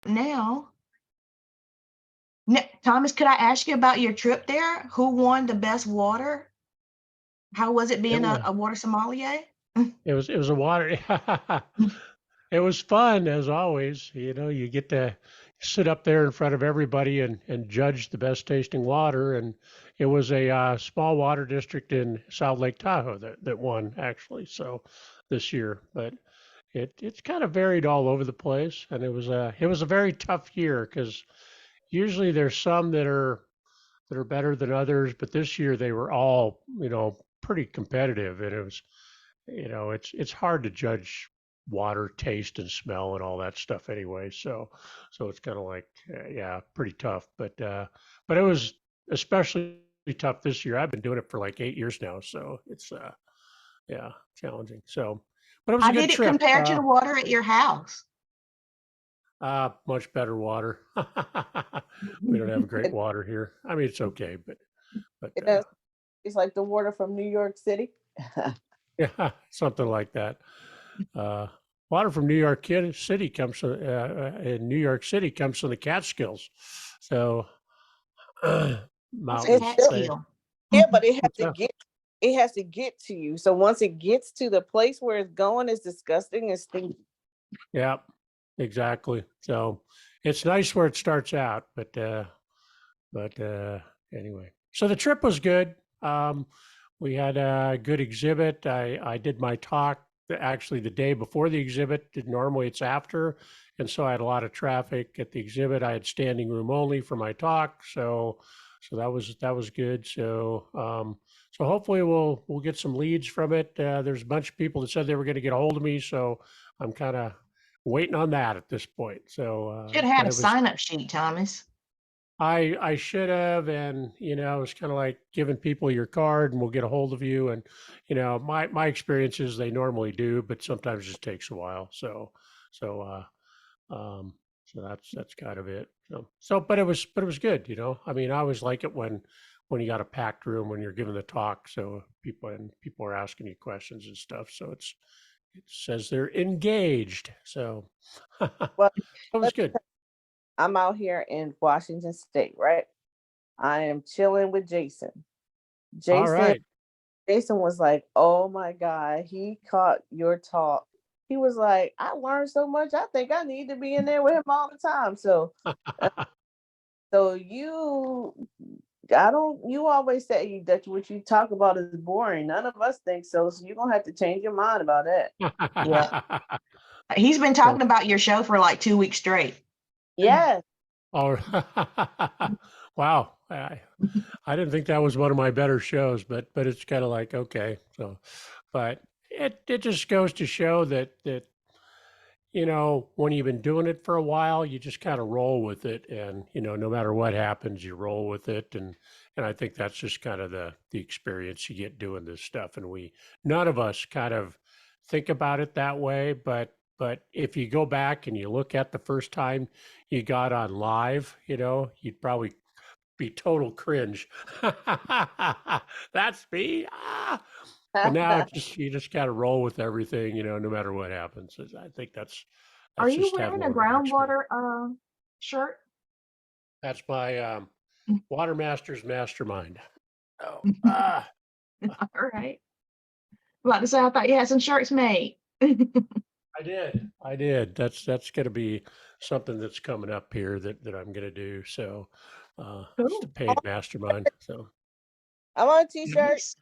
now, Thomas, could I ask you about your trip there? Who won the best water? How was it It being was a water sommelier? it was a water. It was fun as always. You get to sit up there in front of everybody and judge the best tasting water. And it was a small water district in South Lake Tahoe that won actually. So this year, but it's kind of varied all over the place. And it was a very tough year because usually there's some that are better than others, but this year they were all pretty competitive, and it's hard to judge water taste and smell and all that stuff anyway. So it's kind of like yeah, pretty tough. But it was especially tough this year. I've been doing it for like 8 years now, so it's yeah, challenging. So, but it was How a good did it trip. compare to the water at your house? Much better water. We don't have great It, water here. I mean, it's okay, but it does. It's like the water from New York City. yeah, something like that. Uh, Water from New York City comes from in New York City comes from the Catskills. So What's a It's mountains. still, They Catskill? yeah, but what's that? it has to get to you. So once it gets to the place where it's going, it's disgusting and stinky. Yeah, exactly. So it's nice where it starts out, but anyway. So the trip was good. We had a good exhibit. I did my talk actually the day before the exhibit. Normally it's after, and so I had a lot of traffic at the exhibit. I had standing room only for my talk, so that was good. So hopefully we'll get some leads from it. There's a bunch of people that said they were going to get a hold of me, so I'm kind of waiting on that at this point. So, Should have had but a it was sign-up sheet, Thomas. I should have, and it's kind of like giving people your card, and we'll get a hold of you. And my experience is they normally do, but sometimes it just takes a while. So so that's kind of it. But it was good. I mean, I always like it when you got a packed room when you're giving the talk, so people are asking you questions and stuff. So it says they're engaged. So Well, it was let me good. tell you, I'm out here in Washington State, right? I am chilling with Jason. All Jason right. Jason was like, "Oh my God, he caught your talk." He was like, "I learned so much. I think I need to be in there with him all the time." Uh, so I don't. You always say that what you talk about is boring. None of us think so. So you're gonna have to change your mind about that. Yeah. He's been So, talking about your show for like 2 weeks straight. Yes. oh, wow. I didn't think that was one of my better shows, but it's kind of like okay. So, but it just goes to show that when you've been doing it for a while, you just kind of roll with it, and no matter what happens, you roll with it, and I think that's just kind of the experience you get doing this stuff, and we none of us kind of think about it that way, but if you go back and you look at the first time you got on live, you'd probably be total cringe. That's me. Ah. But now you just gotta roll with everything, no matter what happens. I think Are that's you just having wearing a one of the experience. groundwater shirt? That's my Water Masters mastermind. Oh, All right. About to say, I thought you had some shirts made. I did. That's gonna be something that's coming up here that I'm gonna do. So it's the Cool. paid mastermind. So I want a t-shirt. Nice.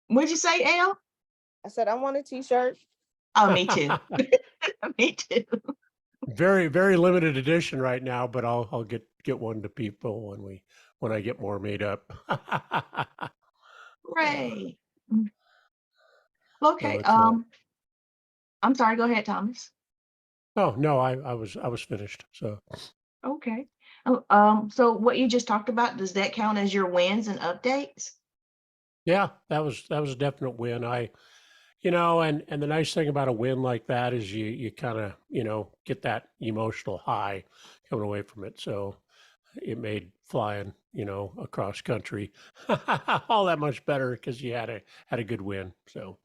What'd you say, Elle? I said, I want a t-shirt. Oh, me too. Me too. very, very limited edition right now, but I'll get one to people when I get more made up. Uh, Hooray. so Okay. it's I'm sorry. Go ahead, Thomas. oh no, I was finished. So Okay. Oh, so what you just talked about, does that count as your wins and updates? yeah, that was a definite win. And the nice thing about a win like that is you kind of get that emotional high coming away from it. So it made flying across country all that much better because you had a good win. So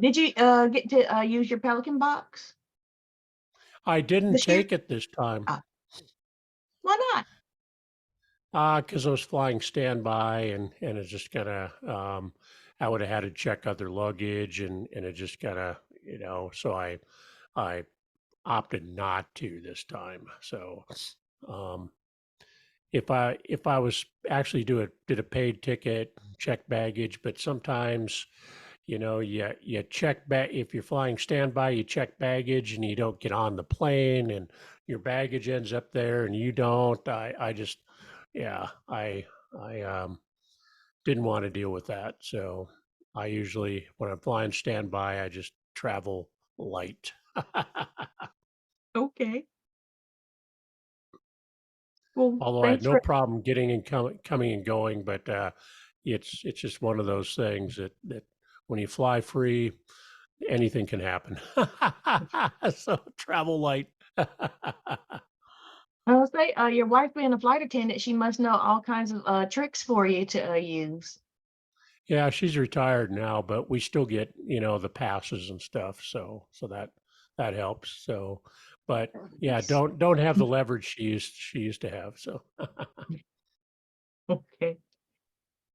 Did you get to use your Pelican box? I didn't This year? take it this time. Uh, why not? Because I was flying standby and it just kind of, I would have had to check other luggage and it just kind of, so I opted not to this time. So, um, if I was actually did a paid ticket, check baggage, but sometimes, you check back if you're flying standby, you check baggage and you don't get on the plane and your baggage ends up there and you don't. I just yeah, I didn't want to deal with that. So I usually when I'm flying standby, I just travel light. Okay. Well, Although I had thanks no for problem getting and coming and going, but it's just one of those things that when you fly free, anything can happen. So travel light. I was say, your wife being a flight attendant, she must know all kinds of tricks for you to use. Yeah, she's retired now, but we still get the passes and stuff. So that helps. So, but yeah, Nice. don't have the leverage she used to have. So. Okay.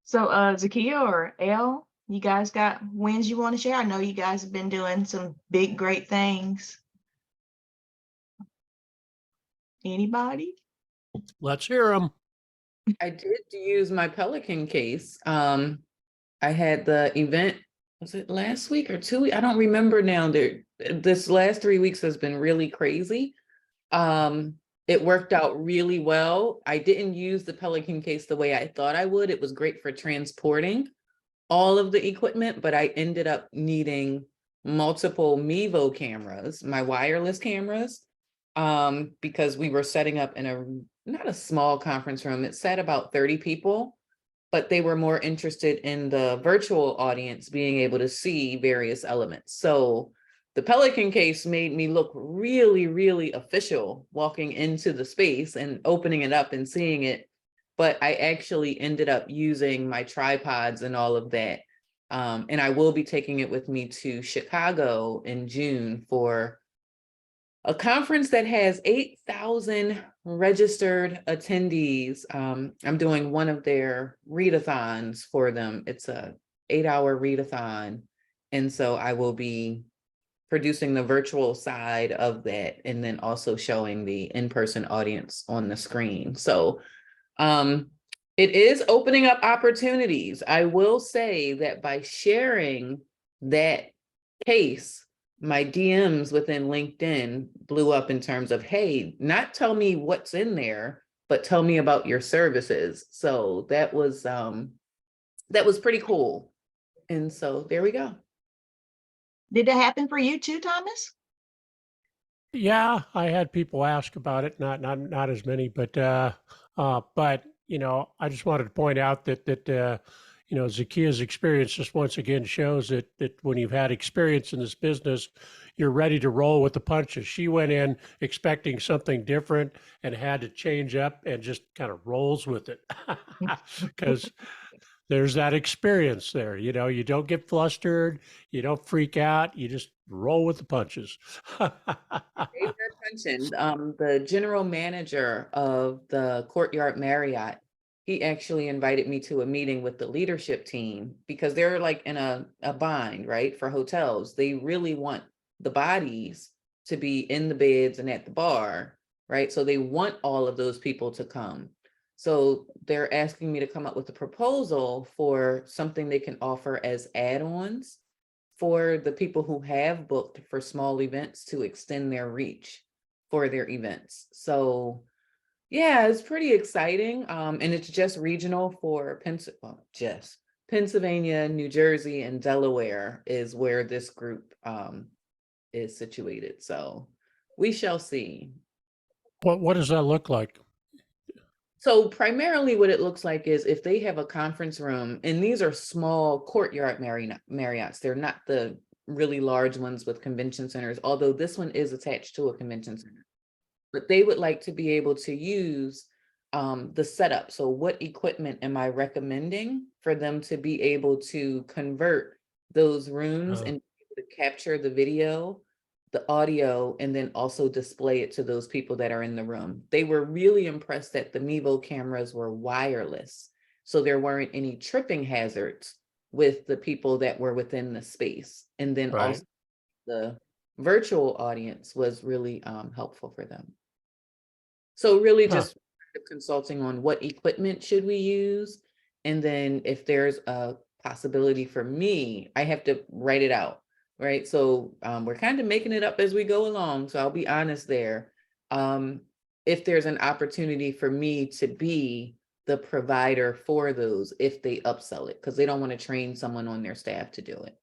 So, Zakia or Elle, you guys got wins you want to share? I know you guys have been doing some big, great things. Anybody? Let's hear them. I did use my Pelican case. I had the event, was it last week or 2 weeks? I don't remember now. This last 3 weeks has been really crazy. It worked out really well. I didn't use the Pelican case the way I thought I would. It was great for transporting all of the equipment, but I ended up needing multiple Mevo cameras, my wireless cameras, because we were setting up in not a small conference room. It sat about 30 people, but they were more interested in the virtual audience being able to see various elements. So the Pelican case made me look really, really official walking into the space and opening it up and seeing it. But I actually ended up using my tripods and all of that. And I will be taking it with me to Chicago in June for a conference that has 8,000 registered attendees. I'm doing one of their readathons for them. It's a 8-hour readathon. And so I will be producing the virtual side of that and then also showing the in-person audience on the screen. So it is opening up opportunities. I will say that by sharing that case, my DMs within LinkedIn blew up in terms of, hey, not tell me what's in there, but tell me about your services. So that was pretty cool. And so there we go. Did that happen for you too, Thomas? Yeah, I had people ask about it, not as many, but I just wanted to point out that Zakia's experience just once again shows that when you've had experience in this business, you're ready to roll with the punches. She went in expecting something different and had to change up and just kind of rolls with it because there's that experience there. You don't get flustered, you don't freak out, you just roll with the punches. They were punching. The general manager of the Courtyard Marriott, he actually invited me to a meeting with the leadership team because they're like in a bind, right? For hotels. They really want the bodies to be in the beds and at the bar, right? So they want all of those people to come. So they're asking me to come up with a proposal for something they can offer as add-ons for the people who have booked for small events to extend their reach for their events. So yeah, it's pretty exciting. And it's just regional for Pennsylvania, New Jersey, and Delaware is where this group is situated. So we shall see. What does that look like? So primarily what it looks like is if they have a conference room, and these are small courtyard Marriotts, they're not the really large ones with convention centers, although this one is attached to a convention center. But they would like to be able to use the setup. So what equipment am I recommending for them to be able to convert those rooms and be able to capture the video the audio and then also display it to those people that are in the room. They were really impressed that the Mevo cameras were wireless, so there weren't any tripping hazards with the people that were within the space. And then Right. also the virtual audience was really helpful for them. So really Huh. just consulting on what equipment should we use. And then if there's a possibility for me, I have to write it out, right? So we're kind of making it up as we go along. So I'll be honest there. If there's an opportunity for me to be the provider for those, if they upsell it, because they don't want to train someone on their staff to do it.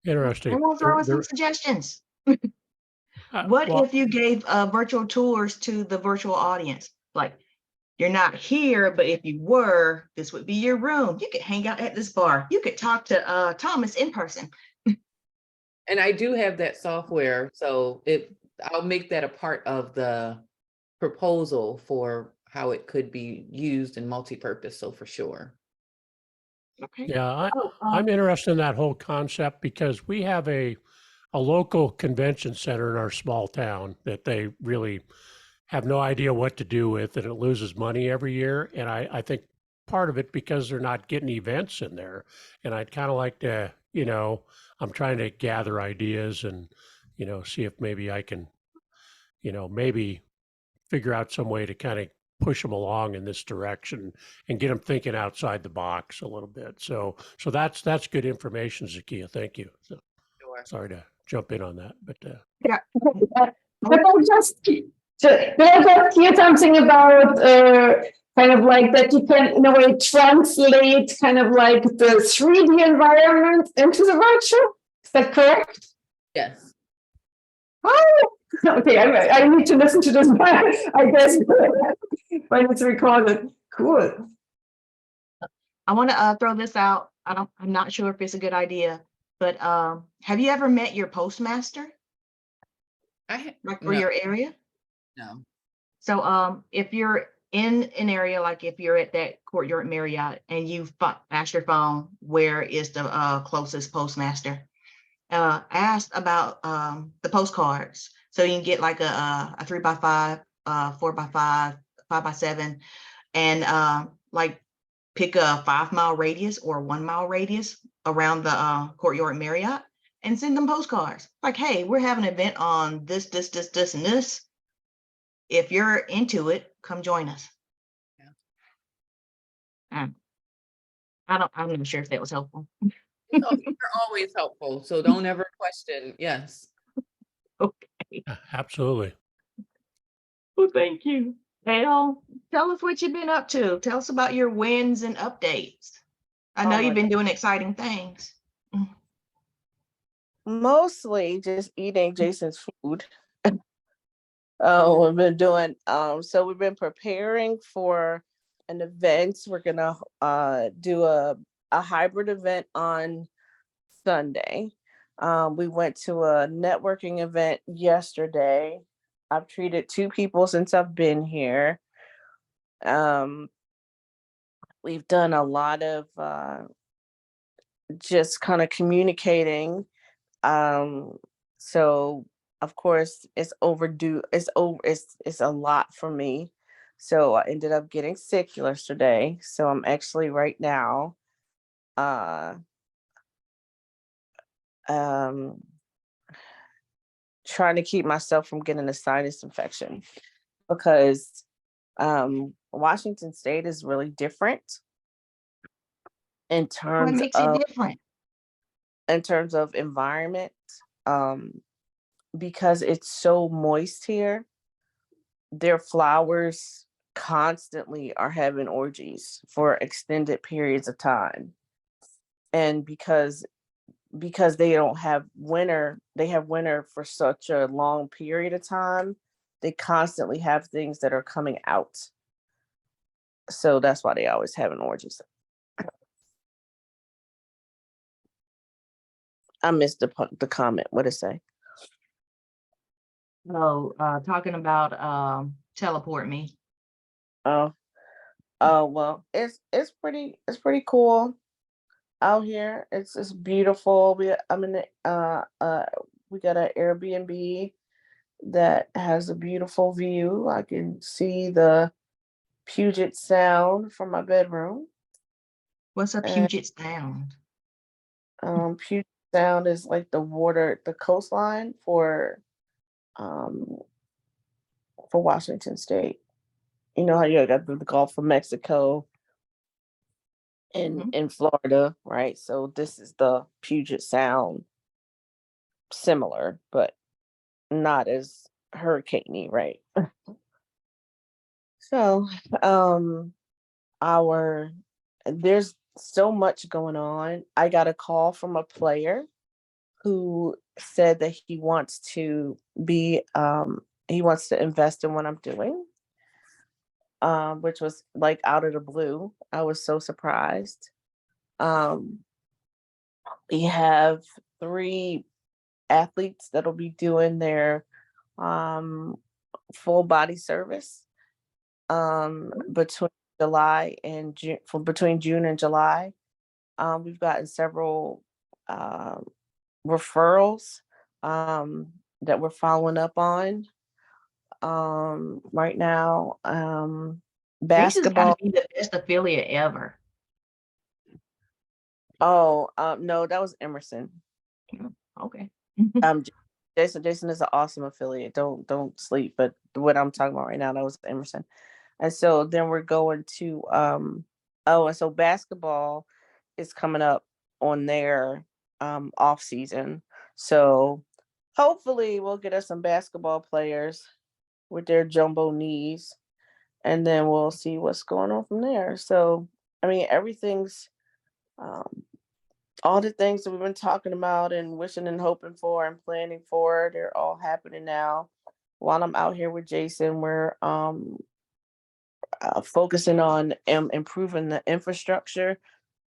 Interesting. I'm gonna throw in some suggestions. What Well, if you gave virtual tours to the virtual audience? Like, you're not here, but if you were, this would be your room. You could hang out at this bar. You could talk to Thomas in person. And I do have that software, so I'll make that a part of the proposal for how it could be used in multi-purpose, so for sure. Okay. yeah, Oh, I'm interested in that whole concept because we have a local convention center in our small town that they really have no idea what to do with, and it loses money every year. And I think part of it because they're not getting events in there. And I'd kind of like to, I'm trying to gather ideas and, see if maybe I can, maybe figure out some way to kind of push them along in this direction and get them thinking outside the box a little bit. So that's good information, Zakia. Thank you. So, Sure. sorry to jump in on that, but yeah. But I just hear something about kind of like that you can in a way translate kind of like the 3D environment into the virtual. Is that correct? Yes. Oh, okay. I need to listen to this. I guess when it's recorded. Cool. I want to throw this out. I'm not sure if it's a good idea, but have you ever met your postmaster, like for No, your area? no. So if you're in an area, like if you're at that Courtyard Marriott and you ask your phone, where is the closest postmaster? Ask about the postcards. So you can get like a 3x5, 4x5, 5x7, and like pick a 5-mile radius or 1-mile radius around the Courtyard Marriott and send them postcards. Like, hey, we're having an event on this, and this. If you're into it, come join us. Yeah. I'm not sure if that was helpful. Oh, you're always helpful, so don't ever question. Yes. Okay. absolutely. Well, thank you. Al, tell us what you've been up to. Tell us about your wins and updates. I know Oh you've my been doing exciting things. Mostly just eating Jason's food. We've been doing so we've been preparing for an event. We're gonna do a hybrid event on Sunday. We went to a networking event yesterday. I've treated 2 people since I've been here. We've done a lot of just kind of communicating. So of course it's overdue. It's a lot for me. So I ended up getting sick yesterday. So I'm actually right now um trying to keep myself from getting a sinus infection because Washington State is really different in What terms makes it of different? environment, because it's so moist here. Their flowers constantly are having orgies for extended periods of time, and because they don't have winter, they have winter for such a long period of time, they constantly have things that are coming out. So that's why they always having orgies. I missed the comment. What did it say? Oh, talking about teleport me. Oh, well, it's pretty cool out here. It's beautiful. I'm in the We got an Airbnb that has a beautiful view. I can see the Puget Sound from my bedroom. What's a And Puget Sound? Puget Sound is like the water, the coastline um for Washington State. You know how you got the Gulf of Mexico Mhm. in Florida, right? So this is the Puget Sound, similar, but not as hurricaney, right? So, our there's so much going on. I got a call from a player who said that he wants to invest in what I'm doing, which was like out of the blue. I was so surprised. Um, we have 3 athletes that'll be doing their um, full body service between July and June, from between June and July. We've gotten several uh, referrals that we're following up on right now. Jason's got to Basketball. be the best affiliate ever. Oh, no, that was Emerson. Okay. Um, Jason is an awesome affiliate. Don't sleep. But what I'm talking about right now, that was Emerson. And so then we're going to and so basketball is coming up on their off season. So hopefully we'll get us some basketball players with their jumbo knees, and then we'll see what's going on from there. So I mean everything's all the things that we've been talking about and wishing and hoping for and planning for, they're all happening now. While I'm out here with Jason, we're focusing on improving the infrastructure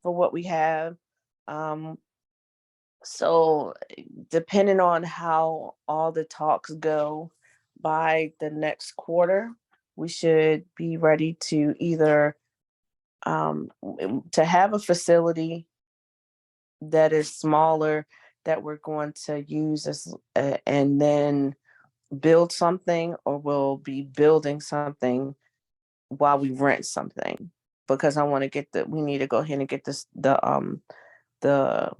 for what we have. Um, so, depending on how all the talks go by the next quarter, we should be ready to either to have a facility that is smaller that we're going to use as and then build something, or we'll be building something while we rent something, because I want to we need to go ahead and get the the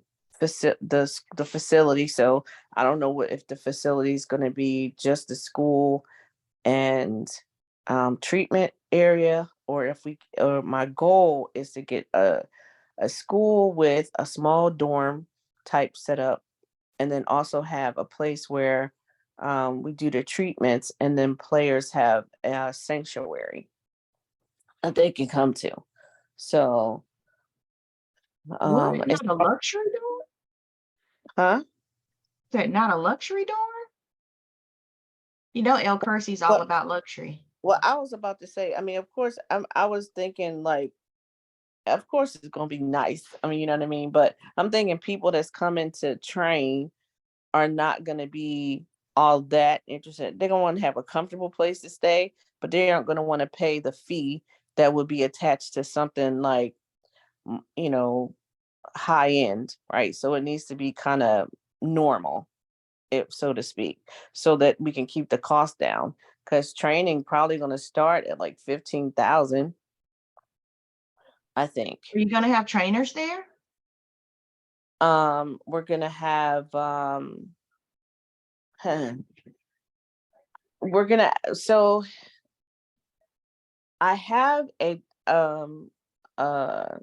facility. So I don't know if the facility is going to be just the school and treatment area, or if my goal is to get a school with a small dorm type setup, and then also have a place where we do the treatments, and then players have a sanctuary that they can come to. So, What? it's Not a luxury door? huh? Is that not a luxury door? You know, El Kersey's all Well, about luxury. I was about to say. I mean, of course, I was thinking like, of course, it's gonna be nice. I mean, you know what I mean. But I'm thinking people that's coming to train are not gonna be all that interested. They're gonna want to have a comfortable place to stay, but they aren't gonna want to pay the fee that would be attached to something like, you know, high end, right? So it needs to be kind of normal, if so to speak, so that we can keep the cost down. Because training probably going to start at like 15,000, I think. Are you going to have trainers there? We're gonna have we're gonna so I have uh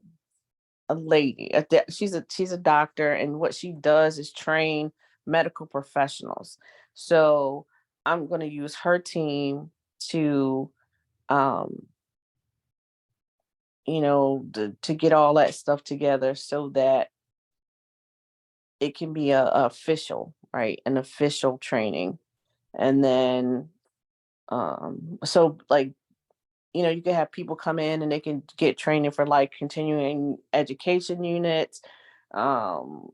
a lady. She's a doctor, and what she does is train medical professionals. So I'm going to use her team to, um, to get all that stuff together so that it can be a official, right? An official training, and then so like you can have people come in and they can get training for like continuing education units, um,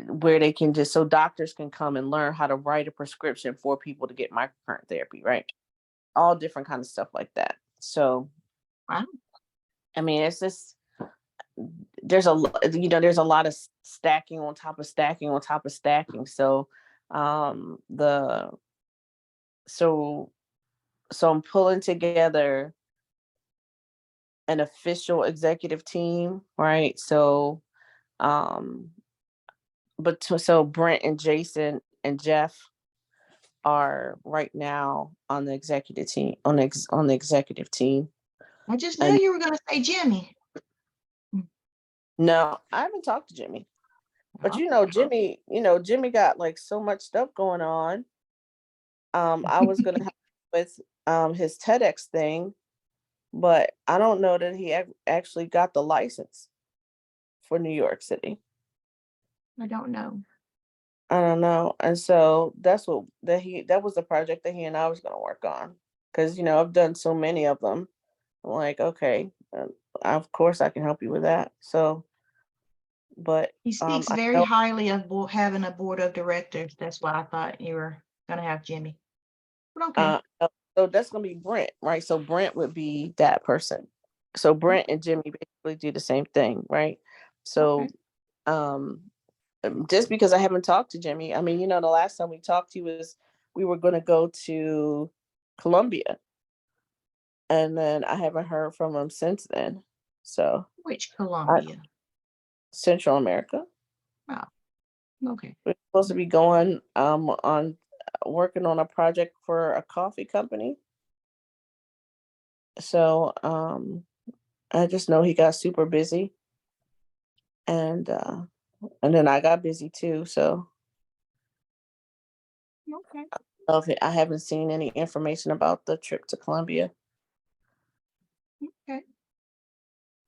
where they can just so doctors can come and learn how to write a prescription for people to get microcurrent therapy, right? All different kind of stuff like that. So, Wow. I mean, it's just there's a lot of stacking on top of stacking on top of stacking. So, The so I'm pulling together an official executive team, right? So so Brent and Jason and Jeff are right now on the executive team, on the executive team. I just knew And you were going to say Jimmy. no, I haven't talked to Jimmy. But Jimmy got like so much stuff going on. I was gonna help with his TEDx thing, but I don't know that he actually got the license for New York City. I don't know. I don't know. And so that was the project that he and I was gonna work on. Because I've done so many of them. I'm like, okay, of course I can help you with that. So, but He speaks I very know highly of having a board of directors. That's why I thought you were going to have Jimmy. But okay. so that's gonna be Brent, right? So Brent would be that person. So Brent and Jimmy basically do the same thing, right? So Okay. um just because I haven't talked to Jimmy, I mean, the last time we talked, we were gonna go to Colombia, and then I haven't heard from him since then. So Which Columbia? Central America. Oh, okay. We're supposed to be going on working on a project for a coffee company. So I just know he got super busy, and then I got busy too. So Okay. I haven't seen any information about the trip to Colombia. Okay.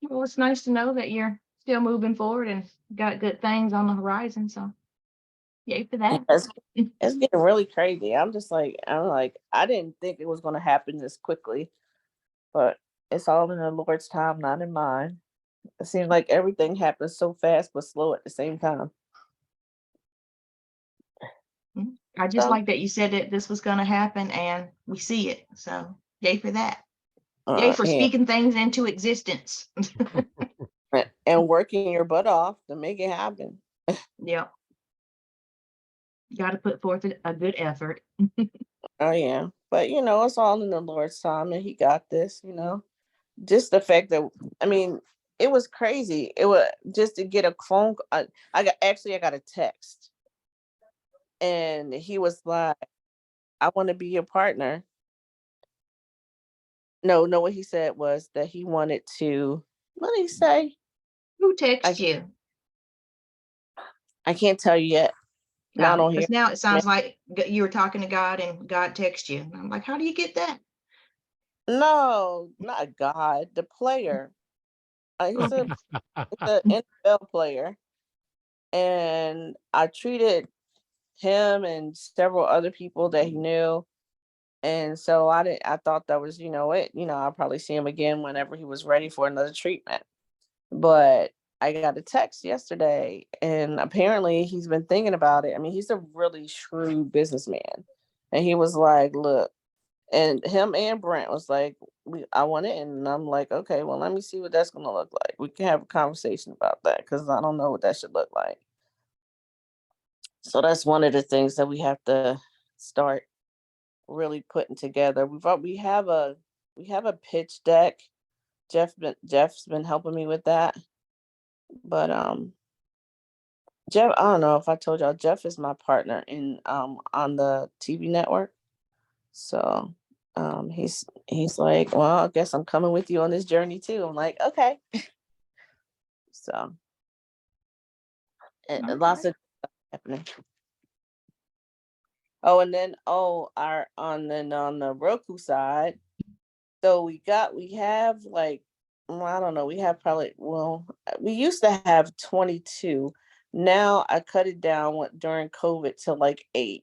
Well, it's nice to know that you're still moving forward and got good things on the horizon. So, yay for that. It's getting really crazy. I'm like, I didn't think it was going to happen this quickly, but it's all in the Lord's time, not in mine. It seems like everything happens so fast but slow at the same time. I just So, like that you said that this was going to happen and we see it. So, yay for that. Yay for yeah, speaking things into existence. and working your butt off to make it happen. Yep. Got to put forth a good effort. Oh yeah, but it's all in the Lord's time, and He got this. Just the fact that, I mean, it was crazy. It was just to get a phone. I got a text, and he was like, "I want to be your partner." No, no. What he said was that he wanted to. What did he say? Who I texts you? I can't tell you yet. Not on here. Because now it sounds like you were talking to God and God texts you. And I'm like, how do you get that? No, not God. The player. He's Okay. a NFL player, and I treated him and several other people that he knew. And so I thought that was, I'll probably see him again whenever he was ready for another treatment. But I got a text yesterday, and apparently he's been thinking about it. I mean, he's a really shrewd businessman. And he was like, look, and him and Brent was like, I want it. And I'm like, okay, well, let me see what that's going to look like. We can have a conversation about that, because I don't know what that should look like. So that's one of the things that we have to start really putting together. We have a pitch deck. Jeff's been helping me with that. But Jeff, I don't know if I told y'all, Jeff is my partner in on the TV network. So he's like, well, I guess I'm coming with you on this journey too. I'm like, okay. So lots of stuff happening. Oh, and then on the Roku side, so we have like, well, I don't know, we have probably, well, we used to have 22. Now I cut it down during COVID to like 8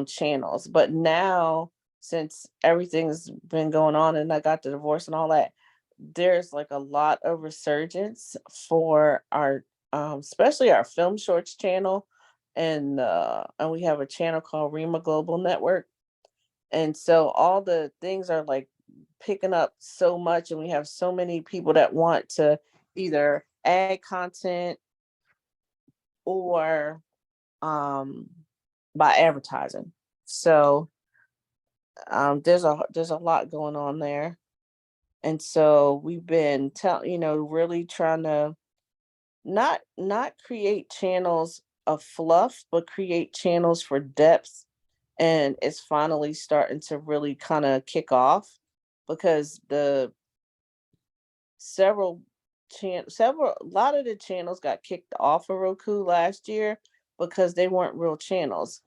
channels. But now, since everything's been going on and I got the divorce and all that, there's like a lot of resurgence for our especially our film shorts channel, and we have a channel called Rima Global Network. And so all the things are like picking up so much, and we have so many people that want to either add content or by advertising. So there's a lot going on there. And so we've been really trying to not create channels of fluff, but create channels for depth. And it's finally starting to really kind of kick off, because a lot of the channels got kicked off of Roku last year because they weren't real channels.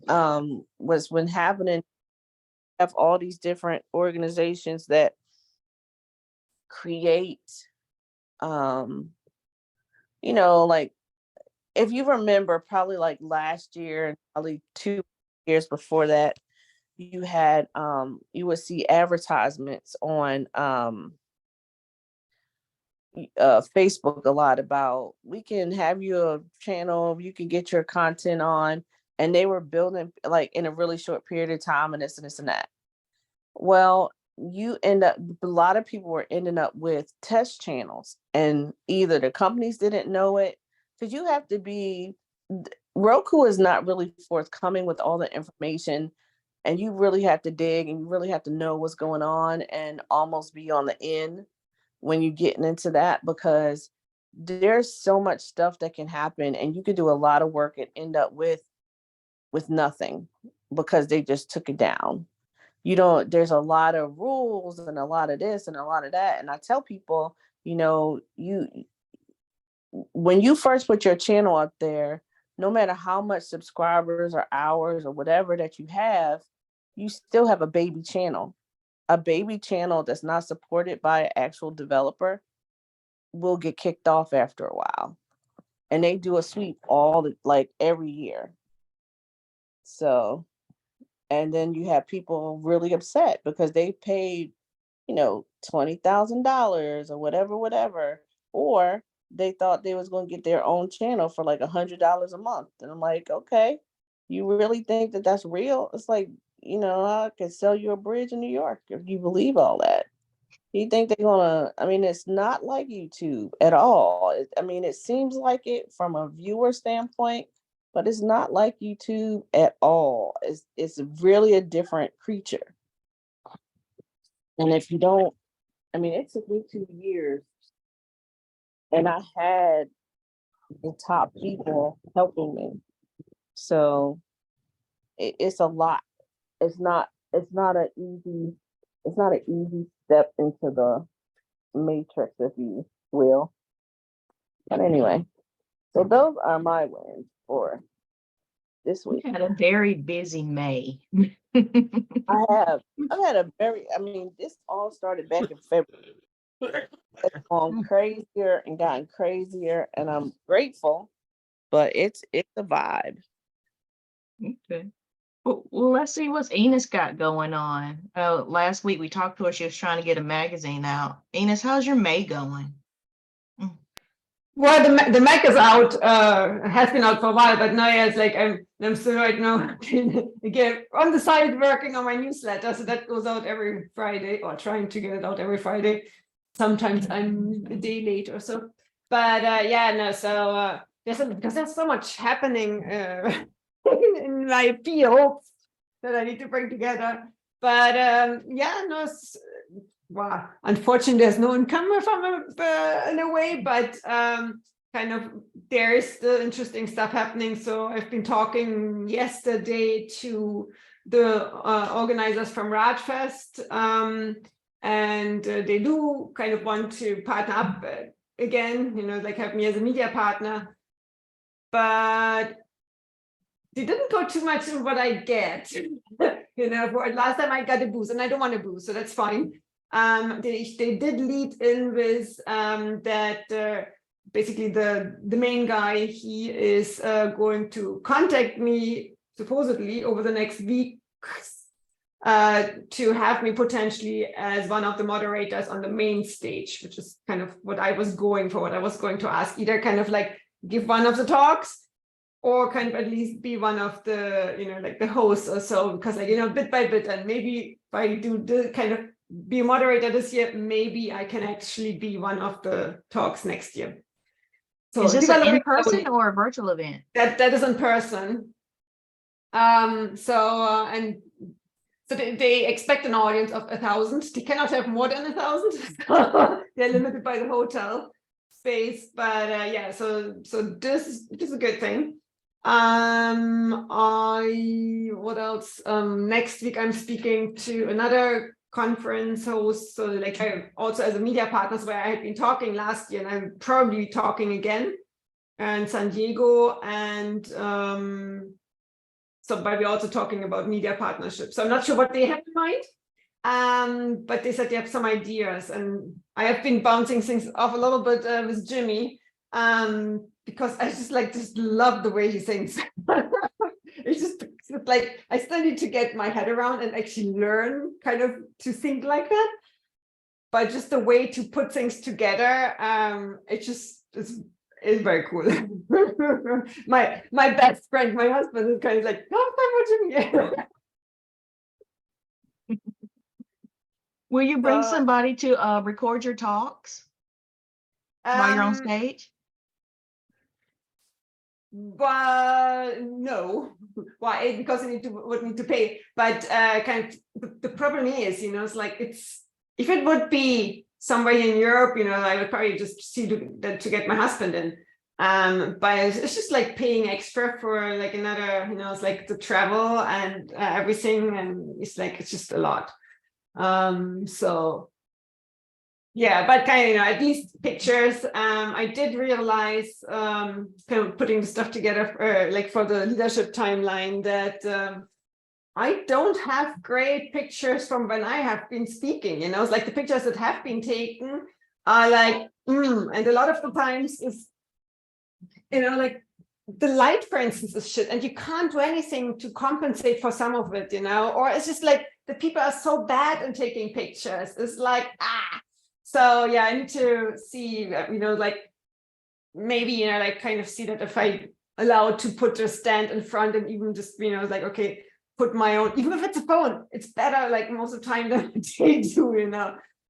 Was when happening, have all these different organizations that create, like, if you remember, probably like last year and probably 2 years before that, you had you would see advertisements on Facebook a lot about, we can have you a channel, you can get your content on, and they were building like in a really short period of time, and this and this and that. Well, a lot of people were ending up with test channels, and either the companies didn't know it, because Roku is not really forthcoming with all the information, and you really have to dig, and you really have to know what's going on, and almost be on the end when you're getting into that, because there's so much stuff that can happen, and you could do a lot of work and end up with nothing, because they just took it down. There's a lot of rules and a lot of this and a lot of that. And I tell people, when you first put your channel up there, no matter how much subscribers or hours or whatever that you have, you still have a baby channel. A baby channel that's not supported by an actual developer will get kicked off after a while. And they do a sweep every year. So, and then you have people really upset because they paid, $20,000 or whatever, or they thought they was going to get their own channel for like $100 a month. And I'm like, okay, you really think that that's real? It's like, I could sell you a bridge in New York if you believe all that. You think they're gonna? I mean, it's not like YouTube at all. It seems like it from a viewer standpoint, but it's not like YouTube at all. It's really a different creature. And if you don't, it took me 2 years, and I had the top people helping me. So it's a lot. It's not an easy step into the matrix, if you will. But anyway, so those are my wins for this week. You had a very busy May. I've had this all started back in February. It's gone crazier and gotten crazier, and I'm grateful, but it's a vibe. Okay. Well, let's see what Ines got going on. Last week we talked to her. She was trying to get a magazine out. Ines, how's your May going? Well, the Mac is out, has been out for a while, but now it's like I'm still right now again on the side working on my newsletter, so that goes out every Friday, or trying to get it out every Friday. Sometimes I'm a day late or so, but because there's so much happening in my field that I need to bring together. But wow, unfortunately, there's no income from in a way, but kind of there's still interesting stuff happening. So I've been talking yesterday to the organizers from Radfest, and they do kind of want to partner up again, have me as a media partner, but they didn't go too much in what I get. For last time I got a boost, and I don't want a boost, so that's fine. They did lead in with that basically the main guy, he is going to contact me supposedly over the next week to have me potentially as one of the moderators on the main stage, which is kind of what I was going for, what I was going to ask, either kind of like give one of the talks, or kind of at least be one of the, like the hosts or so, because bit by bit, and maybe if I do the kind of be a moderator this year, maybe I can actually be one of the talks next year. So is this an in-person or a virtual event? That is in person. So they expect an audience of 1,000. They cannot have more than 1,000. So they're limited by the hotel space. But yeah, so this is a good thing. What else? Next week I'm speaking to another conference host. So like I also as a media partners where I had been talking last year, and I'm probably talking again in San Diego. And so, but we're also talking about media partnerships. So I'm not sure what they have in mind. But they said they have some ideas, and I have been bouncing things off a little bit with Jimmy, because I just love the way he sings. It's just like I still need to get my head around and actually learn kind of to think like that. But just the way to put things together, it just is very cool. my best friend, my husband, is kind of like, no, I'm watching you. Will you bring somebody to record your talks while you're on stage? But no, why? Because you would need to pay. But kind of the problem is, it's like if it would be somewhere in Europe, I would probably just see to get my husband in. But it's just like paying extra for like another, it's like the travel and everything, and it's just a lot. So yeah, but kind of, at least pictures. I did realize, kind of putting the stuff together like for the leadership timeline, that I don't have great pictures from when I have been speaking. It's like the pictures that have been taken are like, and a lot of the times is, like the light, for instance, is shit, and you can't do anything to compensate for some of it, or it's just like the people are so bad in taking pictures. It's like, So yeah, I need to see, like maybe, like kind of see that if I allowed to put a stand in front and even just, like, okay, put my own, even if it's a phone, it's better like most of the time than they do,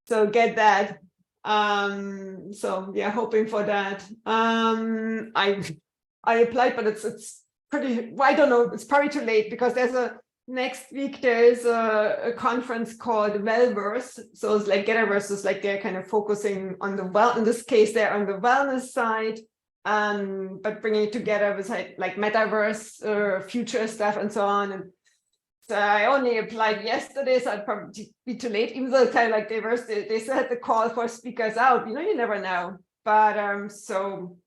so get that. So yeah, hoping for that. I applied, but it's pretty, well, I don't know, it's probably too late because next week there's a conference called Wellverse. So it's like Getterverse is like they're kind of focusing on in this case they're on the wellness side, but bringing it together with like metaverse, future stuff and so on. And so I only applied yesterday, so I'd probably be too late, even though kind of like they said the call for speakers out, you never know. But so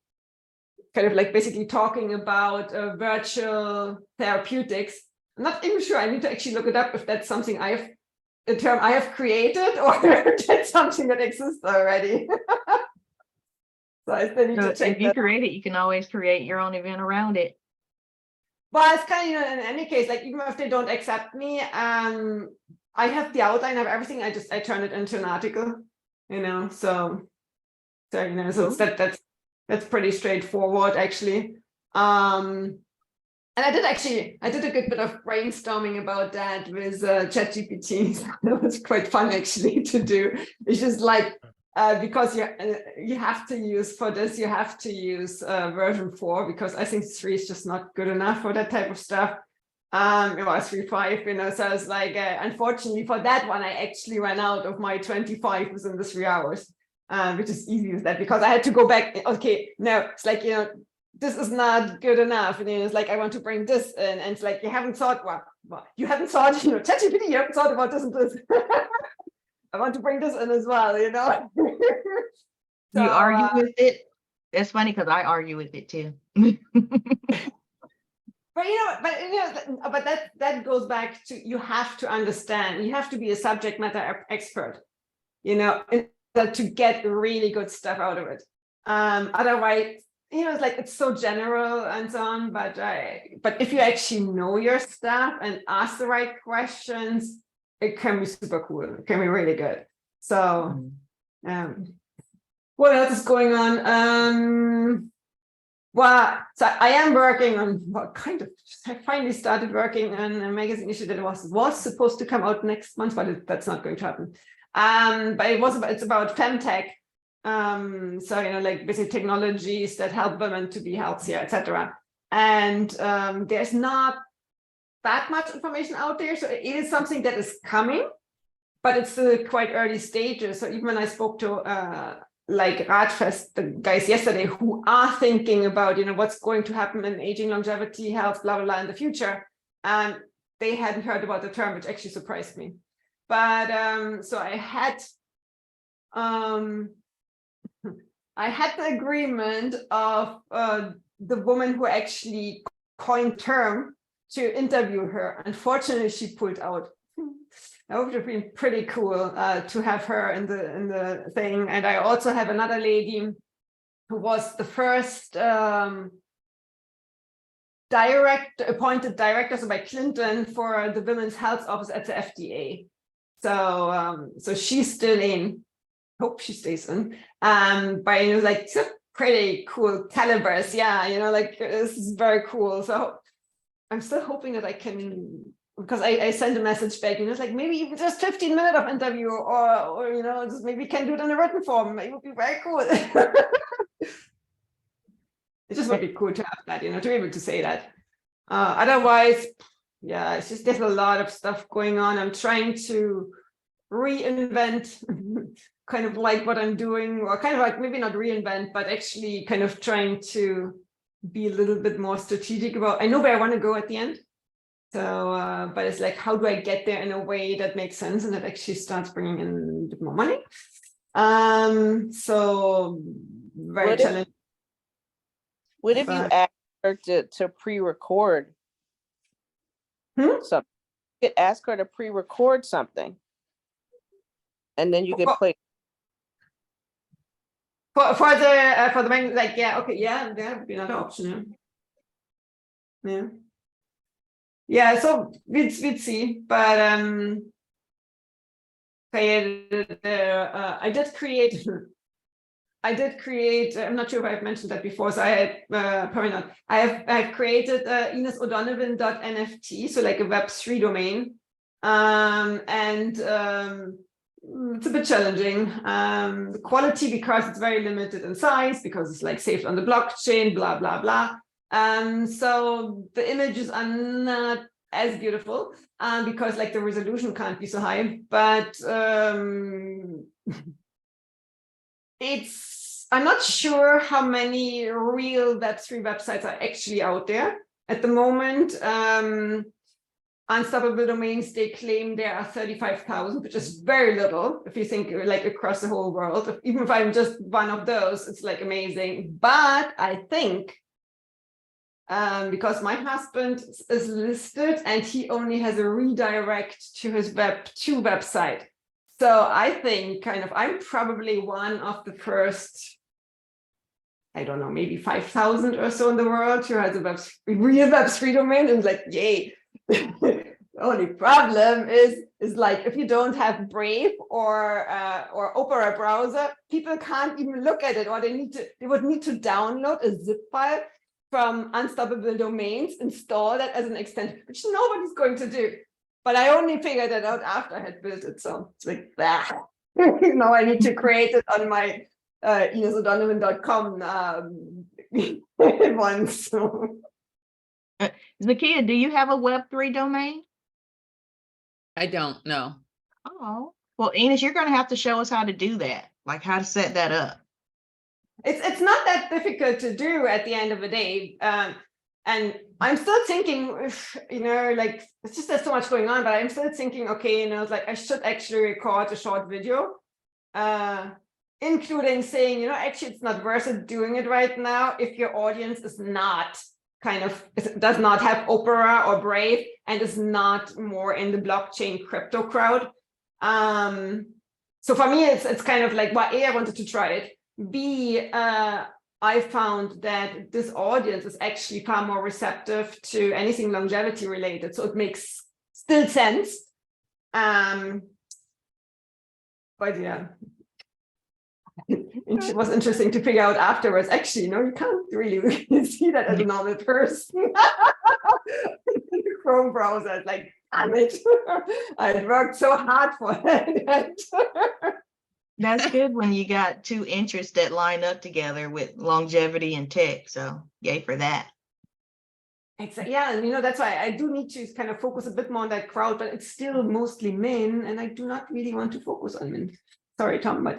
kind of like basically talking about virtual therapeutics. I'm not even sure. I need to actually look it up if that's something a term I have created, or if that's something that exists already. So I still need to check. If you create it, you can always create your own event around it. Well, it's kind of, in any case, like even if they don't accept me, I have the outline of everything. I turn it into an article, so that's pretty straightforward actually. And I did a good bit of brainstorming about that with ChatGPT. That was quite fun actually to do. It's just like, because you have to use for this, you have to use version 4, because I think 3 is just not good enough for that type of stuff. It was 3.5, so I was like, unfortunately for that one, I actually ran out of my 25 within the 3 hours, which is easy with that, because I had to go back. Okay, no, it's like, this is not good enough. And it's like, I want to bring this in. And it's like, you haven't thought, you haven't thought, ChatGPT, you haven't thought about this and this. I want to bring this in as well, So, you argue with it? That's funny because I argue with it too. But that goes back to, you have to understand, you have to be a subject matter expert, in order to get really good stuff out of it. Otherwise, it's like, it's so general and so on, but if you actually know your stuff and ask the right questions, it can be super cool. It can be really good. So, what else is going on? Well, so I am working on I finally started working on a magazine issue that was supposed to come out next month, but that's not going to happen. But it's about femtech. So like basic technologies that help women to be healthier, etc. And there's not that much information out there. So it is something that is coming, but it's still quite early stages. So even when I spoke to like Radfest, the guys yesterday who are thinking about, what's going to happen in aging, longevity, health, blah, blah, blah in the future, and they hadn't heard about the term, which actually surprised me. But so I had the agreement of the woman who actually coined the term to interview her. Unfortunately, she pulled out. That would have been pretty cool to have her in the thing. And I also have another lady who was the first appointed director, so by Clinton, for the Women's Health Office at the FDA. So she's still in. Hope she stays in. But like pretty cool calibers. Yeah, like this is very cool. So I'm still hoping that I can, because I sent a message back, it's like maybe even just 15 minutes of interview, or just maybe can do it in a written form. It would be very cool. It just would be cool to have that, to be able to say that. Otherwise, yeah, it's just there's a lot of stuff going on. I'm trying to reinvent kind of like what I'm doing, or kind of like maybe not reinvent, but actually kind of trying to be a little bit more strategic about, I know where I want to go at the end. So, but it's like, how do I get there in a way that makes sense and that actually starts bringing in a bit more money? So very challenging. What if you ask her to pre-record something? You could ask her to pre-record something, and then you could play. For the main, like, yeah, okay, yeah, that would be another option. Yeah, so we'd see, but I did create. I'm not sure if I've mentioned that before. So I had probably not. I've created InesO'Donovan.nft, so like a Web3 domain, and it's a bit challenging. The quality, because it's very limited in size, because it's like saved on the blockchain, blah blah blah. So the images are not as beautiful, because like the resolution can't be so high, but I'm not sure how many real Web3 websites are actually out there at the moment. Unstoppable Domains, they claim there are 35,000, which is very little if you think like across the whole world. Even if I'm just one of those, it's like amazing. But I think because my husband is listed and he only has a redirect to his Web2 website. So I think I'm probably one of the first, I don't know, maybe 5,000 or so in the world who has a real Web3 domain, and like, yay. The only problem is like, if you don't have Brave or Opera browser, people can't even look at it, or they would need to download a zip file from Unstoppable Domains, install that as an extension, which nobody's going to do. But I only figured that out after I had built it. So it's like, now I need to create it on my InesO'Donovan.com once. So. Zakia, do you have a Web3 domain? I don't know. Oh, well, Ines, you're going to have to show us how to do that, like how to set that up. It's not that difficult to do at the end of the day. And I'm still thinking, like, it's just there's so much going on, but I'm still thinking, okay, like I should actually record a short video, including saying, actually, it's not worth it doing it right now if your audience is not does not have Opera or Brave and is not more in the blockchain crypto crowd. So for me, it's kind of like, well, A, I wanted to try it. B, I found that this audience is actually far more receptive to anything longevity related. So it makes still sense. But yeah, it was interesting to figure out afterwards. Actually, you can't really see that as a normal person. The Chrome browser, like, damn it. I worked so hard for that. That's good when you got two interests that line up together with longevity and tech. So yay for that. Exactly. Yeah, and that's why I do need to kind of focus a bit more on that crowd, but it's still mostly men, and I do not really want to focus on men. Sorry, Tom, but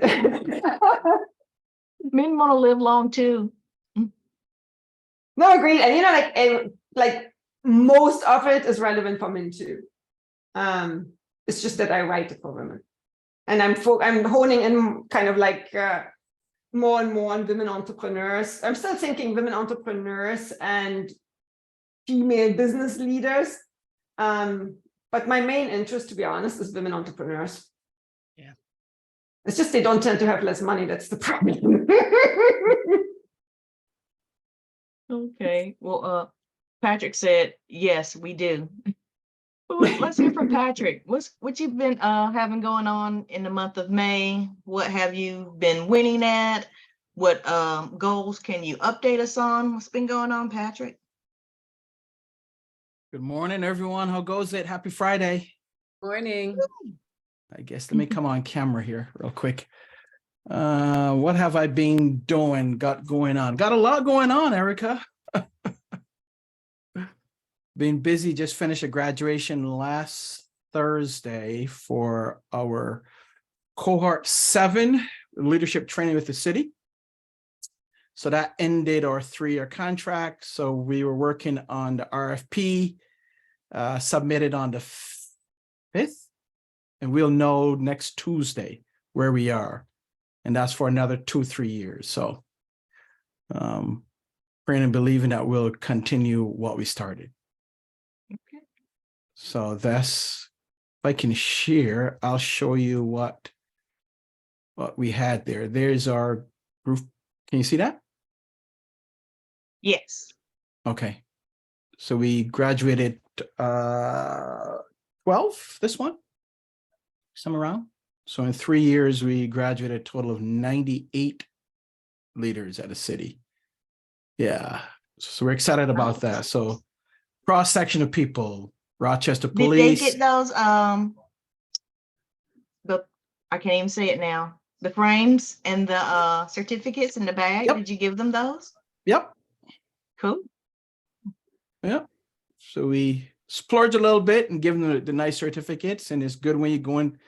Men want to live long too. no, agreed. And like most of it is relevant for men too. It's just that I write it for women, and I'm honing in kind of like more and more on women entrepreneurs. I'm still thinking women entrepreneurs and female business leaders. But my main interest, to be honest, is women entrepreneurs. Yeah. It's just they don't tend to have less money. That's the problem. Okay. Well, Patrick said, yes, we do. Let's hear from Patrick. What you've been having going on in the month of May? What have you been winning at? What goals can you update us on? What's been going on, Patrick? Good morning, everyone. How goes it? Happy Friday. Morning. I guess let me come on camera here real quick. What have I been doing? Got a lot going on, Erica. Been busy, just finished a graduation last Thursday for our cohort 7 leadership training with the city. So that ended our 3-year contract. So we were working on the RFP, submitted on the 5th, and we'll know next Tuesday where we are. And that's for another 2-3 years. So praying and believing that we'll continue what we started. Okay. So that's, if I can share, I'll show you what we had there. There's our group. Can you see that? Yes. Okay. So we graduated 12, this one, somewhere around. So in 3 years, we graduated a total of 98 leaders at a city. Yeah. So we're excited about that. So cross section of people, Rochester Did they Police. get those I can't even say it now, the frames and the certificates in the bag? Yep. Did you give them those? Yep. Cool. Yep. So we splurge a little bit and give them the nice certificates. And it's good when you go in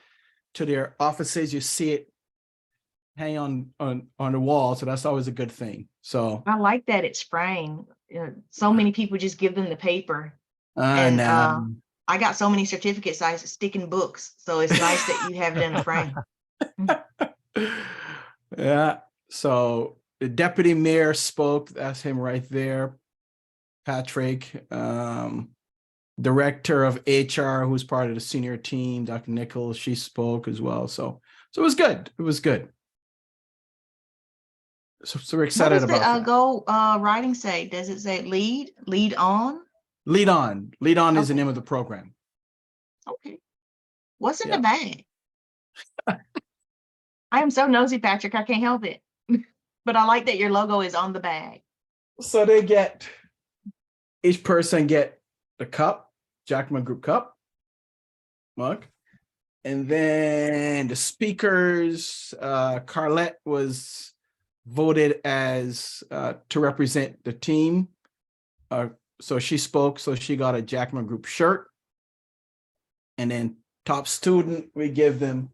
to their offices, you see it hang on the wall. So that's always a good thing. So I like that it's framed. So many people just give them the paper. and I got so many certificates I stick in books. So it's nice that you have it in a frame. yeah. So the deputy mayor spoke. That's him right there. Patrick, director of HR, who's part of the senior team, Dr. Nichols, she spoke as well. So it was good. It was good. So we're excited about that. Go writing say? Does it say lead on? Lead on is the name of the program. Okay. What's in the bag? I am so nosy, Patrick. I can't help it. But I like that your logo is on the bag. So each person get the cup, Jackman Group cup, mug. And then the speakers, Carlette was voted as to represent the team. So she spoke, so she got a Jackman Group shirt. And then top student, we give them,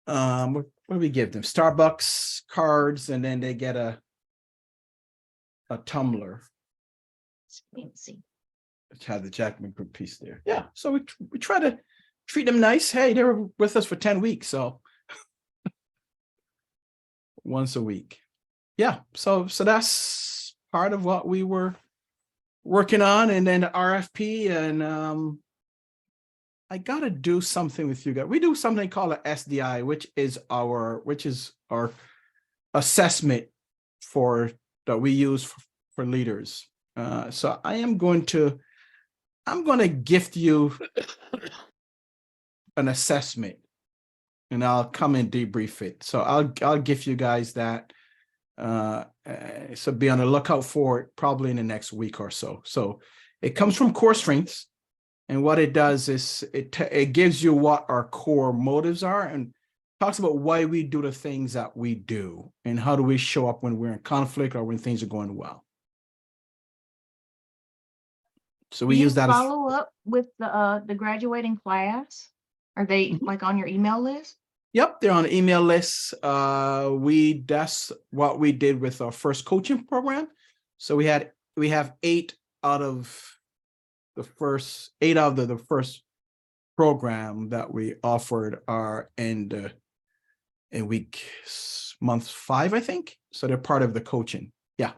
what do we give them? Starbucks cards, and then they get a tumbler. Fancy. Which had the Jackman Group piece there. Yeah, so we try to treat them nice. Hey, they were with us for 10 weeks, so once a week. Yeah, so that's part of what we were working on, and then the RFP, and I gotta do something with you guys. We do something called a SDI, which is our assessment that we use for leaders. So I'm going to gift you an assessment, and I'll come and debrief it. So I'll gift you guys that. So be on the lookout for it probably in the next week or so. So it comes from Core Strengths, and what it does is it gives you what our core motives are and talks about why we do the things that we do and how do we show up when we're in conflict or when things are going well. So Do we you use that as follow up with the graduating class? Are they Mhm. like on your email list? Yep, they're on the email list. That's what we did with our first coaching program. So we have eight out of the first program that we offered are in month 5, I think. So they're part of the coaching. Yeah.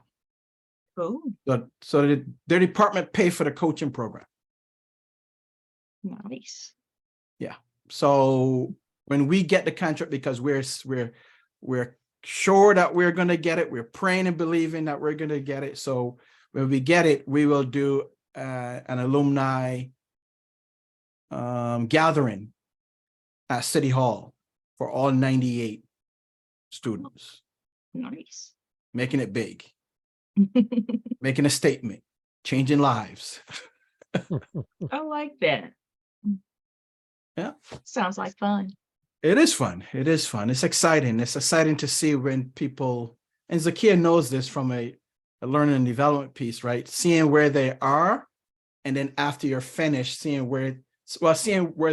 Cool. So their department pay for the coaching program. Nice. Yeah. So when we get the contract, because we're sure that we're going to get it, we're praying and believing that we're going to get it. So when we get it, we will do an alumni gathering at City Hall for all 98 students, Nice. making it big, making a statement, changing lives. I like that. Yeah. Sounds like fun. It is fun. It is fun. It's exciting. It's exciting to see when people, and Zakia knows this from a learning and development piece, right? Seeing where they are, and then after you're finished, seeing where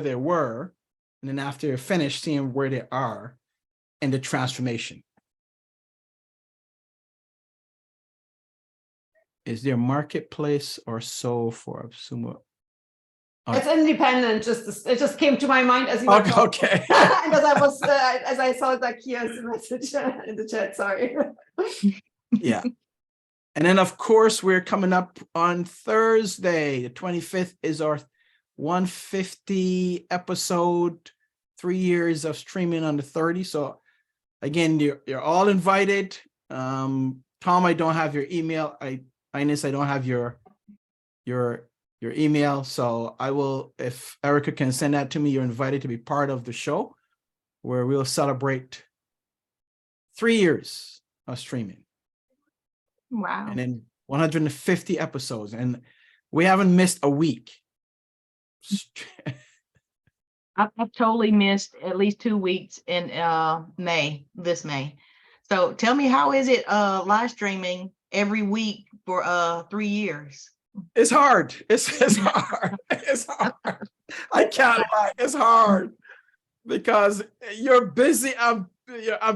they were, and then after you're finished, seeing where they are, and the transformation. Is there marketplace or so for Sumo? It's independent. It just came to my mind as you were talking. Okay. And as I saw Zakia's message in the chat. Sorry. Yeah. And then, of course, we're coming up on Thursday. The 25th is our 150 episode, 3 years of streaming on the 30. So again, you're all invited. Tom, I don't have your email. Ines, I don't have your email. So I will, if Erica can send that to me, you're invited to be part of the show where we'll celebrate 3 years of streaming. Wow. And then 150 episodes, and we haven't missed a week. I've totally missed at least 2 weeks in this May. So tell me, how is it live streaming every week for 3 years? It's hard. It's hard. It's hard. I can't lie. It's hard because you're busy. I'm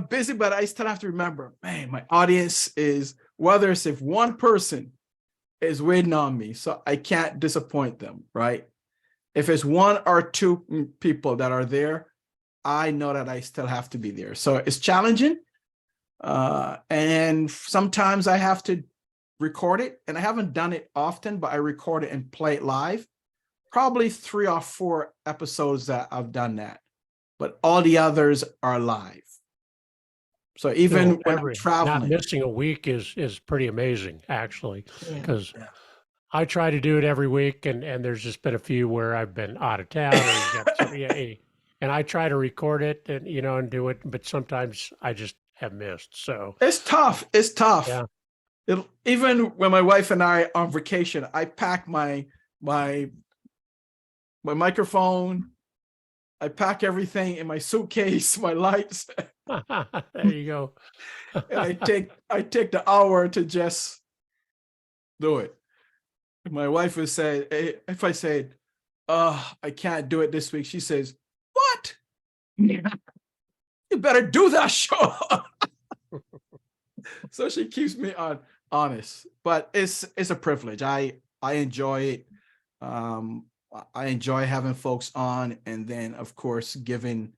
busy, but I still have to remember, man, my audience is, whether it's if one person is waiting on me, so I can't disappoint them, right? If it's 1 or 2 people that are there, I know that I still have to be there. So it's challenging. And sometimes I have to record it, and I haven't done it often, but I record it and play it live. Probably 3 or 4 episodes that I've done that, but all the others are live. So even when I'm traveling, not missing a week is pretty amazing, actually, Yeah. because Yeah. I try to do it every week, and there's just been a few where I've been out of town, and I try to record it and and do it, but sometimes I just have missed. So it's tough. It's tough. yeah. Even when my wife and I are on vacation, I pack my microphone, I pack everything in my suitcase, my lights, There you go. and I take the hour to just do it. My wife would say, if I said, "Oh, I can't do it this week," she says, "What? Yeah. You better do that show." So she keeps me honest, but it's a privilege. I enjoy it. I enjoy having folks on, and then of course giving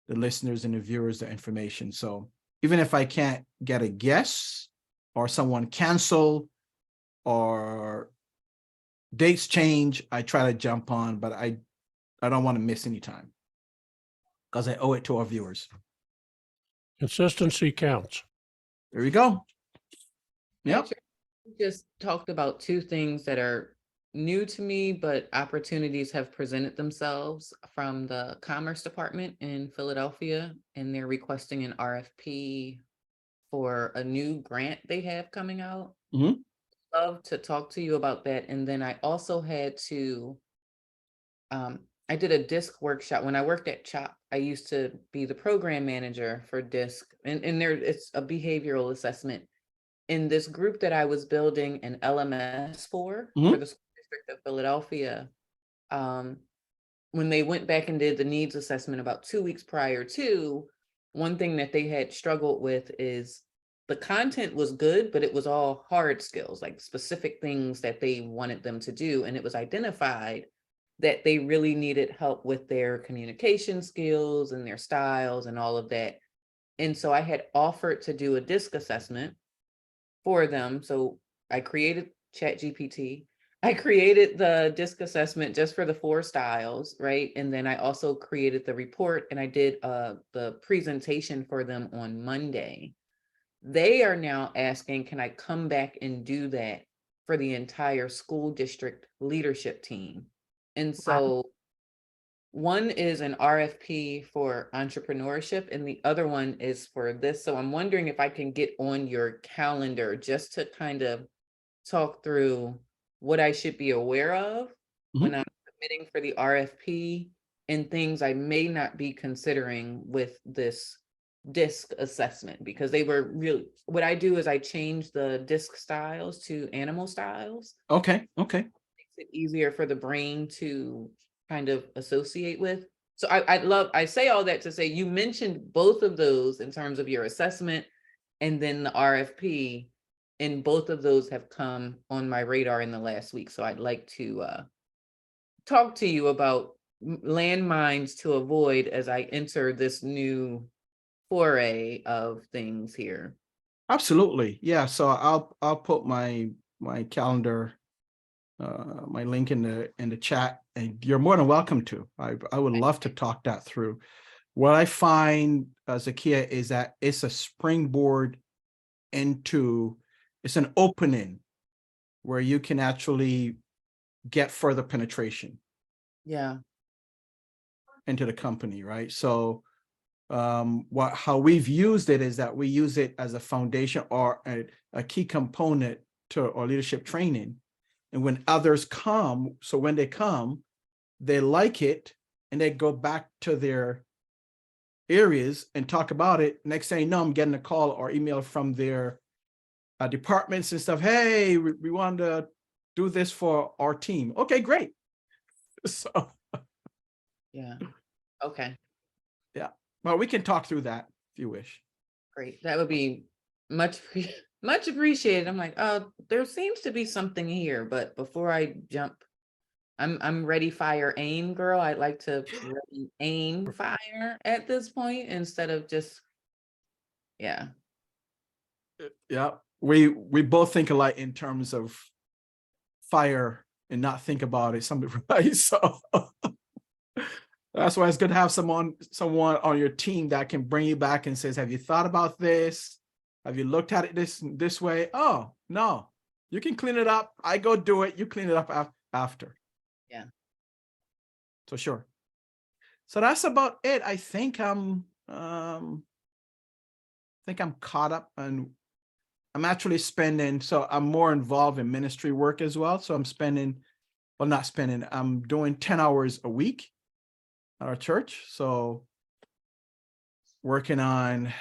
the listeners and the viewers the information. So even if I can't get a guest or someone cancel or dates change, I try to jump on, but I don't want to miss any time because I owe it to our viewers. Consistency counts. There we go. Yep. We just talked about 2 things that are new to me, but opportunities have presented themselves from the Commerce Department in Philadelphia, and they're requesting an RFP for a new grant they have coming out. Mhm. Love to talk to you about that. And then I also had to, I did a DISC workshop. When I worked at CHOP, I used to be the program manager for DISC, and there it's a behavioral assessment. In this group that I was building an LMS for the school District of Philadelphia, when they went back and did the needs assessment about 2 weeks prior to, one thing that they had struggled with is the content was good, but it was all hard skills, like specific things that they wanted them to do. And it was identified that they really needed help with their communication skills and their styles and all of that. And so I had offered to do a DISC assessment for them. So I created ChatGPT. I created the DISC assessment just for the 4 styles, right? And then I also created the report, and I did the presentation for them on Monday. They are now asking, can I come back and do that for the entire school district leadership team? And so one is an RFP for entrepreneurship, and the other one is for this. So I'm wondering if I can get on your calendar just to kind of talk through what I should be aware of when I'm submitting for the RFP, and things I may not be considering with this DISC assessment, because they were really, what I do is I change the DISC styles to animal styles. Okay. Makes it easier for the brain to kind of associate with. So I say all that to say, you mentioned both of those in terms of your assessment and then the RFP, and both of those have come on my radar in the last week. So I'd like to talk to you about landmines to avoid as I enter this new foray of things here. Absolutely. Yeah. So I'll put my calendar, my link in the chat, and you're more than welcome to. I would love to talk that through. What I find, Zakia, is that it's a springboard into, it's an opening where you can actually get further penetration Yeah. into the company, right? So how we've used it is that we use it as a foundation or a key component to our leadership training. And when others come, so when they come, they like it and they go back to their areas and talk about it. Next thing you know, I'm getting a call or email from their departments and stuff. Hey, we want to do this for our team. Okay, great. So Yeah. Okay. yeah, well, we can talk through that if you wish. Great. That would be much appreciated. I'm like, oh, there seems to be something here, but before I jump, I'm ready, fire, aim, girl. I'd like to ready, aim, fire at this point instead of just, yeah. Yeah, we both think alike in terms of fire and not think about it. Something right. So that's why it's good to have someone on your team that can bring you back and says, have you thought about this? Have you looked at it this way? Oh, no, you can clean it up. I go do it. You clean it up after. Yeah. So sure. So that's about it. I think I'm caught up, and I'm actually spending, so I'm more involved in ministry work as well. So I'm I'm doing 10 hours a week at our church. So working on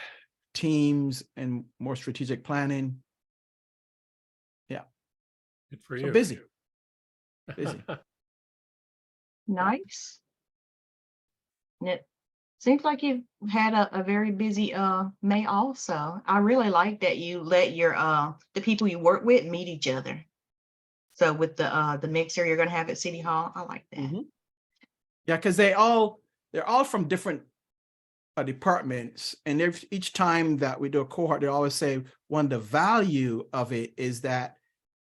teams and more strategic planning. Yeah. Good for So you. busy. Nice. And it seems like you've had a very busy May also. I really like that you let your the people you work with meet each other. So with the mixer you're gonna have at City Hall, I like that. Mm-hmm. Yeah, because they're all from different departments, and each time that we do a cohort, they always say one of the value of it is that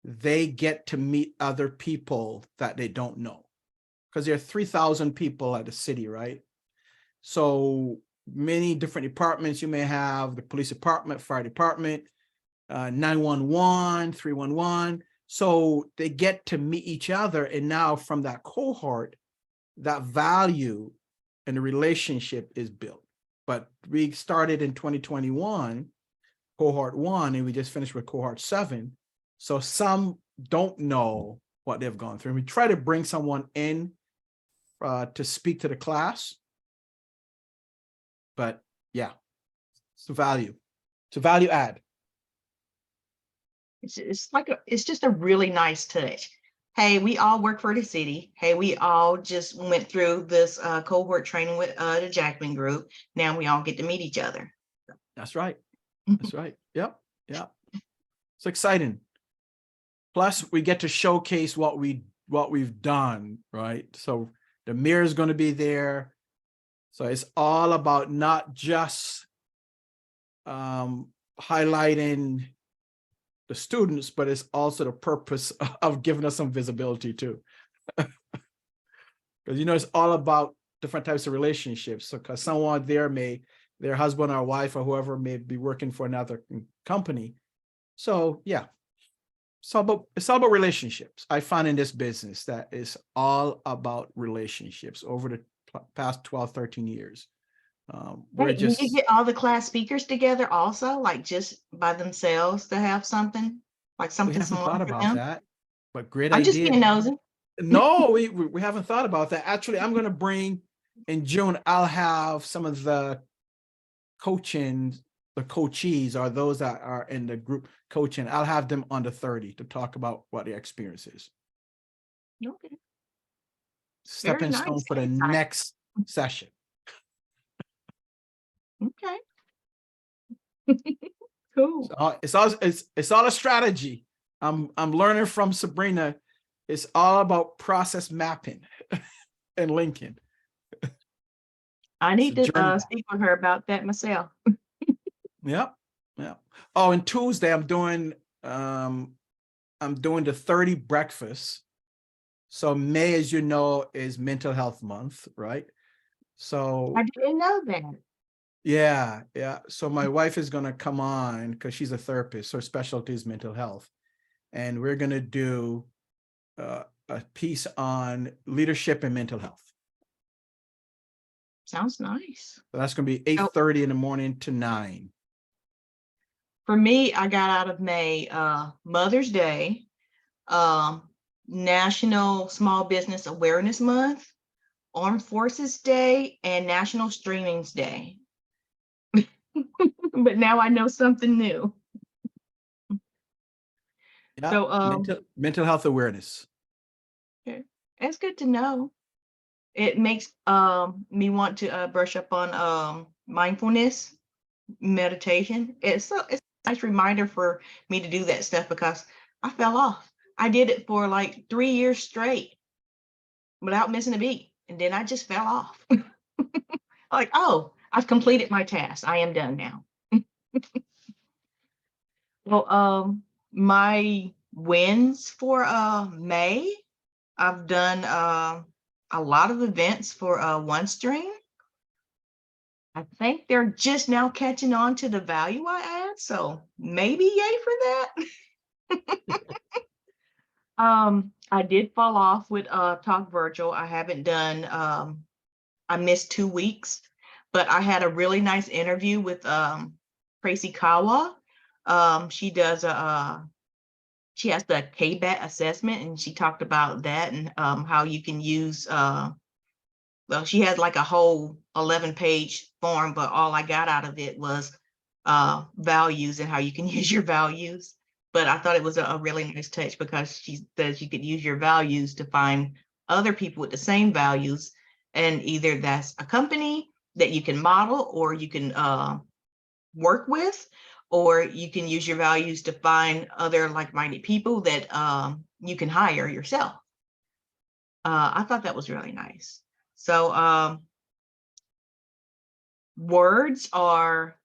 they get to meet other people that they don't know, because there are 3,000 people at the city, right? So many different departments. You may have the police department, fire department, 911, 311. So they get to meet each other. And now from that cohort, that value and the relationship is built. But we started in 2021, cohort 1, and we just finished with cohort 7. So some don't know what they've gone through. We try to bring someone in to speak to the class. But yeah, it's a value. It's a value add. It's just a really nice touch. hey, we all work for the city. Hey, we all just went through this cohort training with the Jackman group. Now we all get to meet each other. That's right. That's right. Yep. Yep. It's exciting. Plus, we get to showcase what we've done, right? So the mirror is going to be there. So it's all about not just highlighting the students, but it's also the purpose of giving us some visibility too. Because it's all about different types of relationships. So because someone there their husband or wife or whoever may be working for another company. So yeah, it's all about relationships. I find in this business that it's all about relationships over the past 12, 13 years. We're Wait, just, did you get all the class speakers together also, like just by themselves to have something, like we something haven't similar thought for about them? that, but great I'm just idea. being nosy. No, we haven't thought about that. Actually, I'm going to bring in June, I'll have some of the coachees or those that are in the group coaching. I'll have them under 30 to talk about what their experience is. Okay. Stepping Very stone nice. for the next session. Okay. Cool. It's all a strategy. I'm learning from Sabrina. It's all about process mapping and linking. I need It's a journey. to speak with her about that myself. Yep. Yeah. Oh, and Tuesday I'm doing the 30 breakfast. So May, as you know, is mental health month, right? So I didn't know that. yeah. So my wife is gonna come on because she's a therapist. Her specialty is mental health. And we're gonna do a piece on leadership and mental health. Sounds nice. So that's gonna be 8:30 in the morning to 9. For me, I got out of May, Mother's Day, National Small Business Awareness Month, Armed Forces Day, and National Streamings Day. But now I know something new. Yeah. So Mental health awareness. okay, that's good to know. It makes me want to brush up on mindfulness, meditation. It's a nice reminder for me to do that stuff because I fell off. I did it for like 3 years straight without missing a beat, and then I just fell off. Like, oh, I've completed my task. I am done now. Well, my wins for May, I've done a lot of events for OneStream. I think they're just now catching on to the value I add, so maybe yay for that. I did fall off with Talk Virtual. I haven't done I missed 2 weeks, but I had a really nice interview with Tracy Kawa. She does she has the KBAT assessment, and she talked about that and how you can use well, she had like a whole 11-page form, but all I got out of it was values and how you can use your values. But I thought it was a really nice touch because she says you could use your values to find other people with the same values. And either that's a company that you can model or you can work with, or you can use your values to find other like-minded people that you can hire yourself. I thought that was really nice. So words are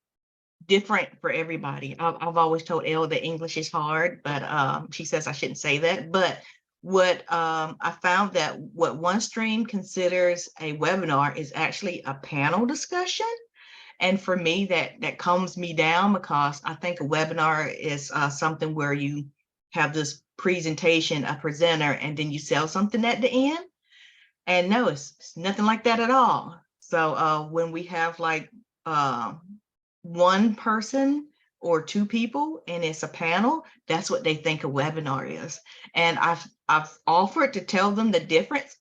different for everybody. I've always told Elle that English is hard, but she says I shouldn't say that. But what I found that what OneStream considers a webinar is actually a panel discussion. And for me, that calms me down because I think a webinar is something where you have this presentation, a presenter, and then you sell something at the end. And no, it's nothing like that at all. So when we have like one person or 2 people and it's a panel, that's what they think a webinar is. And I've offered to tell them the difference,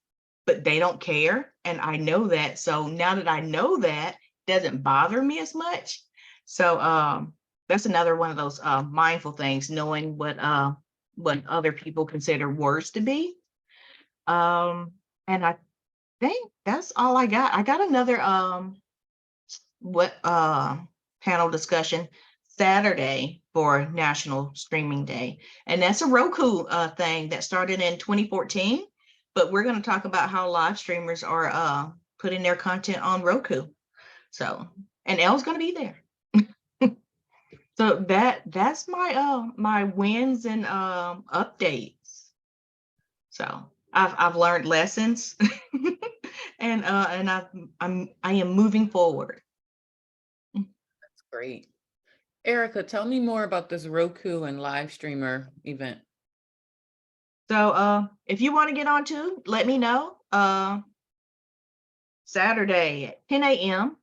but they don't care. And I know that. So now that I know that, it doesn't bother me as much. So that's another one of those mindful things, knowing what other people consider words to be. And I think that's all I got. I got another panel discussion Saturday for National Streaming Day. And that's a Roku thing that started in 2014. But we're going to talk about how live streamers are putting their content on Roku. So, and Elle's going to be there. So that's my wins and updates. So I've learned lessons and I am moving forward. That's great. Erica, tell me more about this Roku and live streamer event. So if you want to get on to, let me know. Saturday at 10 a.m.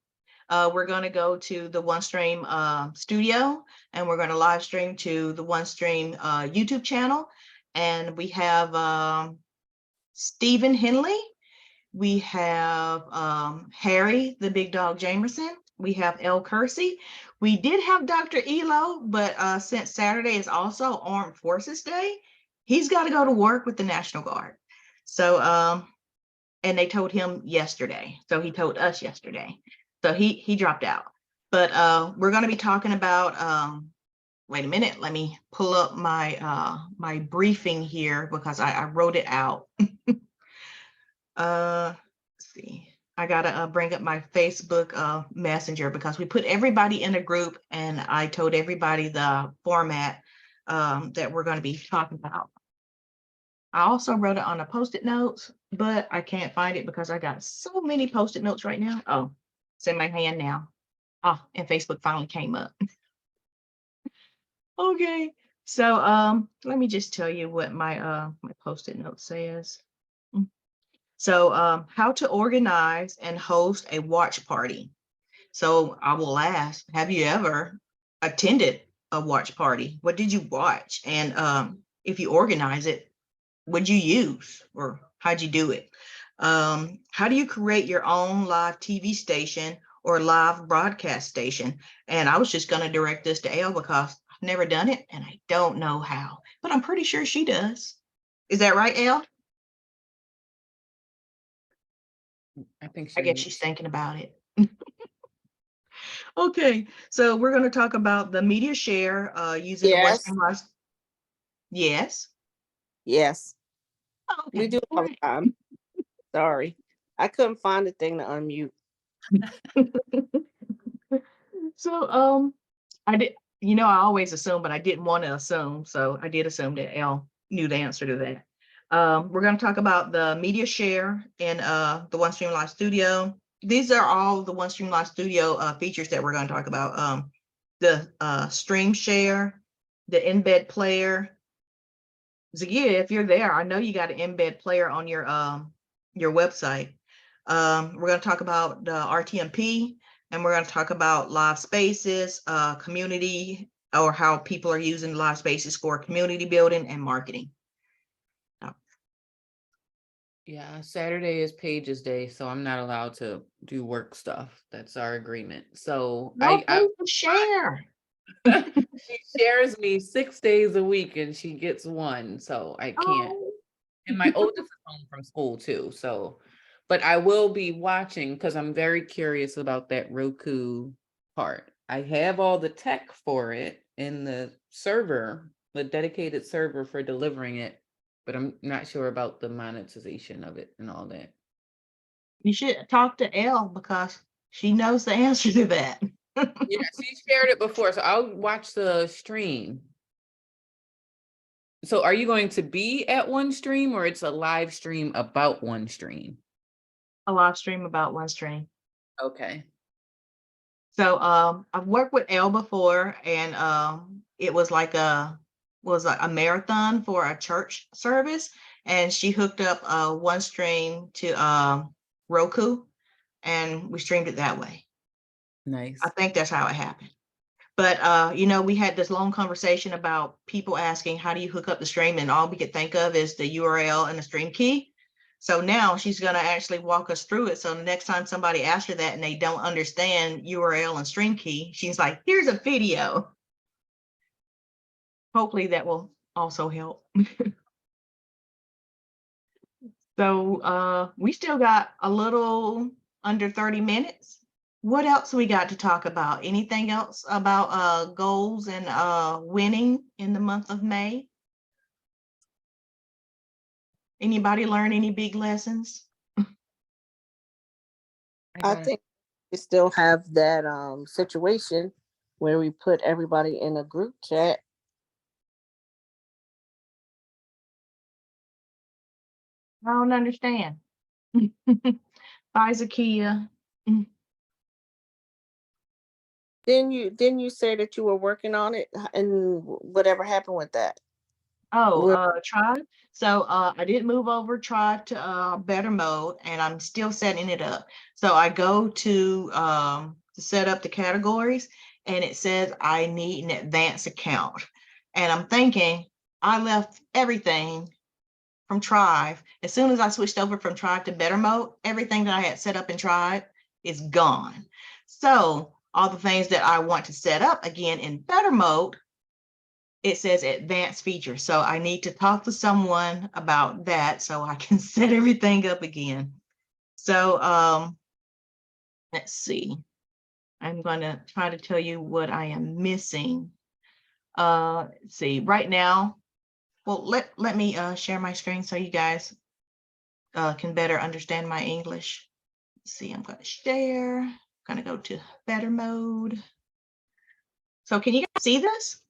We're going to go to the OneStream studio, and we're going to live stream to the OneStream YouTube channel. And we have Stephen Henley. We have Harry, the Big Dog Jamerson. We have El Kersey. We did have Dr. Elo, but since Saturday is also Armed Forces Day, he's got to go to work with the National Guard. So, and they told him yesterday. So he told us yesterday. So he dropped out. But we're going to be talking about, wait a minute, let me pull up my my briefing here because I wrote it out. Let's see. I gotta bring up my Facebook Messenger because we put everybody in a group and I told everybody the format that we're going to be talking about. I also wrote it on a Post-it notes, but I can't find it because I got so many Post-it notes right now. Oh, it's in my hand now. Oh, and Facebook finally came up. Okay, so let me just tell you what my my Post-it note says. So how to organize and host a watch party. So I will ask, have you ever attended a watch party? What did you watch? And if you organize it, what'd you use or how'd you do it? How do you create your own live TV station or live broadcast station? And I was just going to direct this to Elle because I've never done it and I don't know how, but I'm pretty sure she does. Is that right, Elle? I think I guess she's thinking about it. Okay, so we're going to talk about the media share using the Yes. Western Lives. Yes. Yes, Oh, we okay. do all the Great. time. Sorry, I couldn't find the thing to unmute. So I did, you know, I always assume, but I didn't want to assume. So I did assume that Elle knew the answer to that. We're going to talk about the media share in the OneStream Live Studio. These are all the OneStream Live Studio features that we're going to talk about. The stream share, the embed player. Zakia, if you're there, I know you got an embed player on your website. We're going to talk about the RTMP, and we're going to talk about live spaces, community, or how people are using live spaces for community building and marketing. Yeah, Saturday is Paige's day, so I'm not allowed to do work stuff. That's our agreement. So No, share. she shares me 6 days a week and she gets one, so I can't. Oh. And my oldest is home from school too, so but I will be watching because I'm very curious about that Roku part. I have all the tech for it in the server, the dedicated server for delivering it, but I'm not sure about the monetization of it and all that. You should talk to Elle because she knows the answer to that. Yeah, she shared it before, so I'll watch the stream. So are you going to be at OneStream or it's a live stream about OneStream? A live stream about OneStream. Okay. So I've worked with Elle before, and it was like a marathon for a church service, and she hooked up OneStream to Roku, and we streamed it that way. Nice. I think that's how it happened. But you know, we had this long conversation about people asking how do you hook up the stream, and all we could think of is the URL and the stream key. So now she's going to actually walk us through it. So the next time somebody asks her that and they don't understand URL and stream key, she's like, here's a video. Hopefully that will also help. So we still got a little under 30 minutes. What else we got to talk about? Anything else about goals and winning in the month of May? Anybody learn any big lessons? I think we still have that situation where we put everybody in a group chat. I don't understand. Bye, Zakia. Didn't you say that you were working on it and whatever happened with that? Oh, Tribe. So I did move over Tribe to better mode, and I'm still setting it up. So I go to set up the categories, and it says I need an advanced account. And I'm thinking I left everything from Tribe. As soon as I switched over from Tribe to better mode, everything that I had set up in Tribe is gone. So all the things that I want to set up again in better mode, it says advanced features. So I need to talk to someone about that so I can set everything up again. So let's see. I'm going to try to tell you what I am missing. Let's see, right now, well, let me share my screen so you guys can better understand my English. Let's see, I'm going to share. I'm going to go to better mode. So can you guys see this?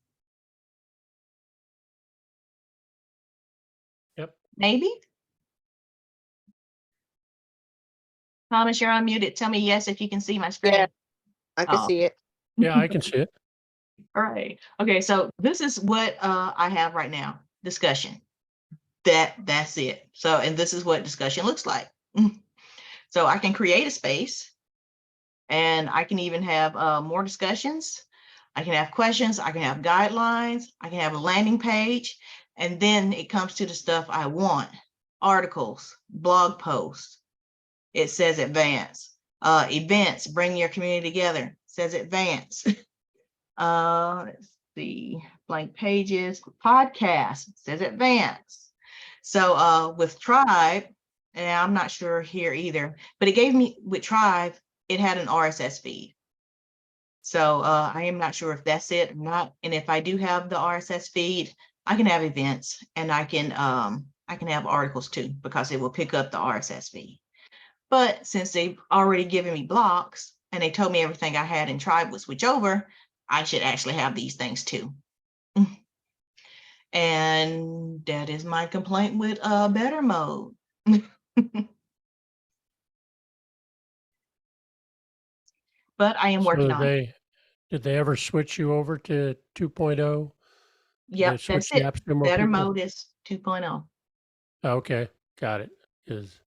Yep. Maybe. Thomas, you're unmuted. Tell me yes if you can see my screen. Yeah, I can Oh. see it. Yeah, I can see it. All right. Okay, so this is what I have right now. Discussion. That's it. So, and this is what discussion looks like. So I can create a space, and I can even have more discussions. I can have questions. I can have guidelines. I can have a landing page. And then it comes to the stuff I want. Articles, blog posts. It says advance. Events, bring your community together. It says advance. Let's see, blank pages, podcast, it says advance. So with Tribe, and I'm not sure here either, but it gave me, with Tribe, it had an RSS feed. So I am not sure if that's it or not. And if I do have the RSS feed, I can have events, and I can have articles too, because it will pick up the RSS feed. But since they've already given me blocks and they told me everything I had in Tribe would switch over, I should actually have these things too. And that is my complaint with better mode. But I am working on it. Did they ever switch you over to 2.0? Did they Yep, switch that's the it. apps to more Better people? mode is 2.0. Okay, got it. Because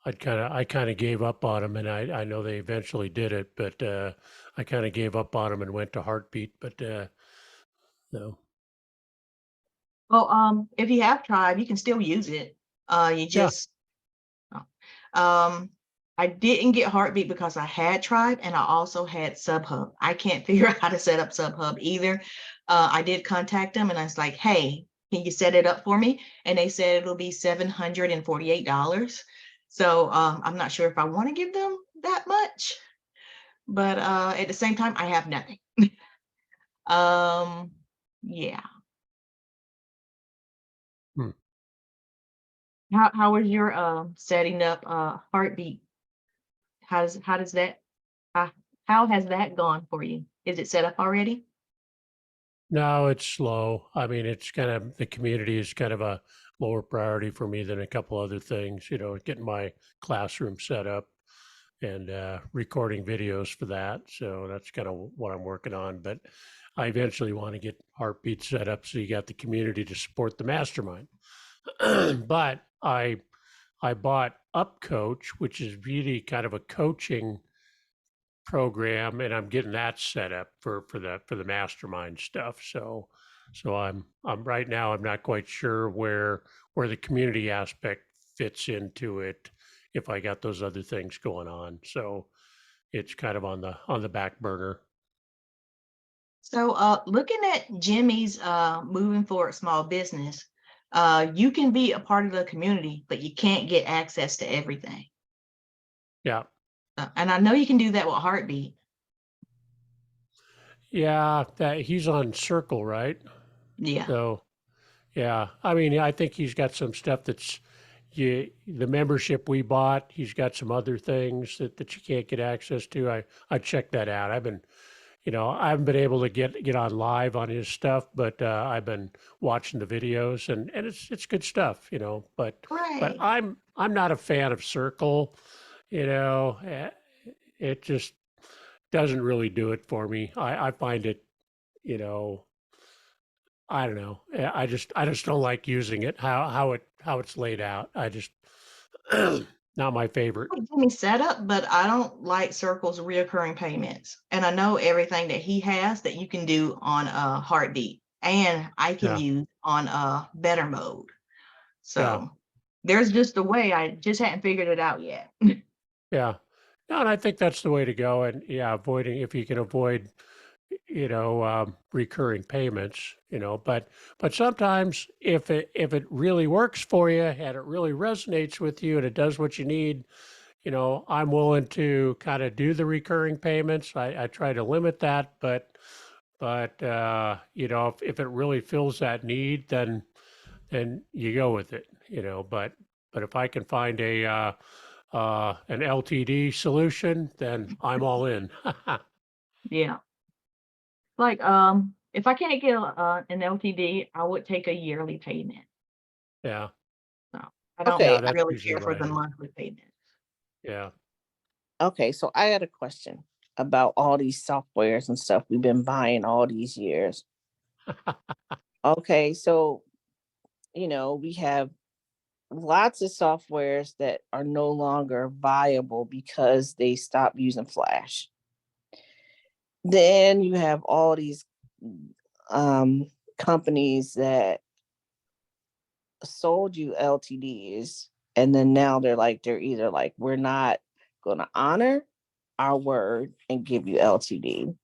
I kind of gave up on them, and I know they eventually did it, but I kind of gave up on them and went to Heartbeat. But no, Well, if you have Tribe, you can still use it. You yeah, just I didn't get Heartbeat because I had Tribe, and I also had SubHub. I can't figure out how to set up SubHub either. I did contact them, and I was like, hey, can you set it up for me? And they said it'll be $748. So I'm not sure if I want to give them that much, but at the same time, I have nothing. Yeah. Hmm. How was your setting up Heartbeat? How does that how has that gone for you? Is it set up already? No, it's slow. I mean, it's kind of the community is kind of a lower priority for me than a couple other things. You know, getting my classroom set up and recording videos for that. So that's kind of what I'm working on. But I eventually want to get Heartbeat set up so you got the community to support the mastermind. But I bought Up Coach, which is really kind of a coaching program, and I'm getting that set up for the mastermind stuff. So I'm right now I'm not quite sure where the community aspect fits into it if I got those other things going on. So it's kind of on the back burner. So looking at Jimmy's moving forward small business, You can be a part of the community, but you can't get access to everything. Yeah. And I know you can do that with Heartbeat. Yeah. That he's on Circle, right? Yeah. So, yeah. I mean, I think he's got some stuff that's the membership we bought. He's got some other things that you can't get access to. I checked that out. I've been, I haven't been able to get on live on his stuff, but I've been watching the videos and it's good stuff, But Right. I'm not a fan of Circle, it just doesn't really do it for me. I find it, you know, I don't know. I just don't like using it. How it's laid out. I just not my favorite. Jimmy setup, but I don't like Circle's reoccurring payments. And I know everything that he has that you can do on Heartbeat, and I can Yeah. use on Better Mode. So Yeah. there's just a way. I just hadn't figured it out yet. Yeah. No, and I think that's the way to go. And yeah, avoiding if you can avoid, recurring payments, but sometimes if it really works for you and it really resonates with you and it does what you need, I'm willing to kind of do the recurring payments. I try to limit that, but if it really fills that need, then you go with it, but if I can find an LTD solution, then I'm all in. Yeah. Like if I can't get an LTD, I would take a yearly payment. Yeah. So I don't Yeah, Okay, that's really usually care for what I the do. monthly payment. Yeah. okay. So I had a question about all these softwares and stuff we've been buying all these years. Okay, so we have lots of softwares that are no longer viable because they stopped using Flash. Then you have all these companies that sold you LTDs, and then now they're either like, we're not going to honor our word and give you LTD,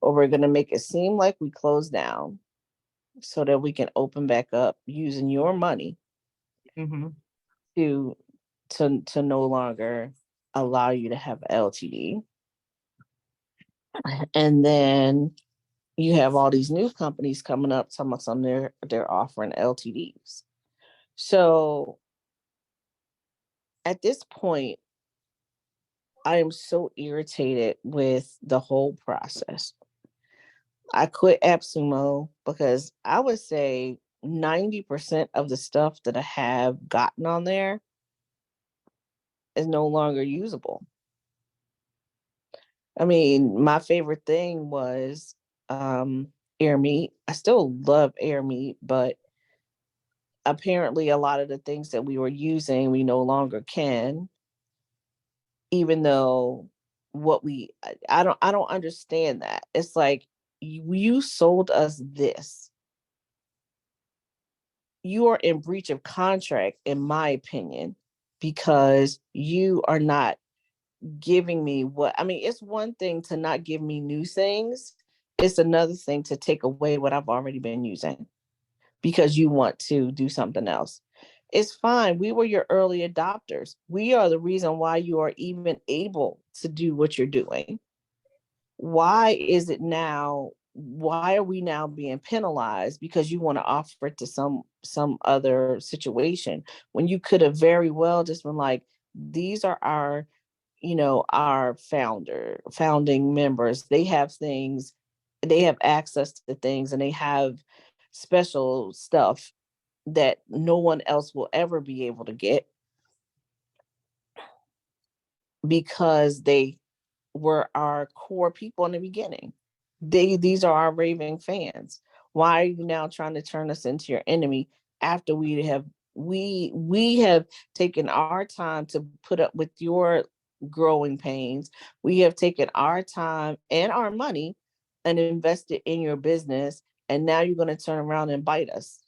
or we're going to make it seem like we closed down so that we can open back up using your money Mm-hmm. to to no longer allow you to have LTD. And then you have all these new companies coming up, some of them they're offering LTDs. So at this point, I am so irritated with the whole process. I quit AppSumo because I would say 90% of the stuff that I have gotten on there is no longer usable. I mean, my favorite thing was Air Meat. I still love Air Meat, but apparently a lot of the things that we were using, we no longer can, even though I don't understand that. It's like you sold us this. You are in breach of contract, in my opinion, because you are not giving me what I mean. It's one thing to not give me new things, it's another thing to take away what I've already been using because you want to do something else. It's fine. We were your early adopters. We are the reason why you are even able to do what you're doing. Why are we now being penalized because you want to offer it to some other situation when you could have very well just been like, these are our founding members. They have things, they have access to things, and they have special stuff that no one else will ever be able to get because they were our core people in the beginning. These are our raving fans. Why are you now trying to turn us into your enemy after we have taken our time to put up with your growing pains? We have taken our time and our money and invested in your business, and now you're going to turn around and bite us.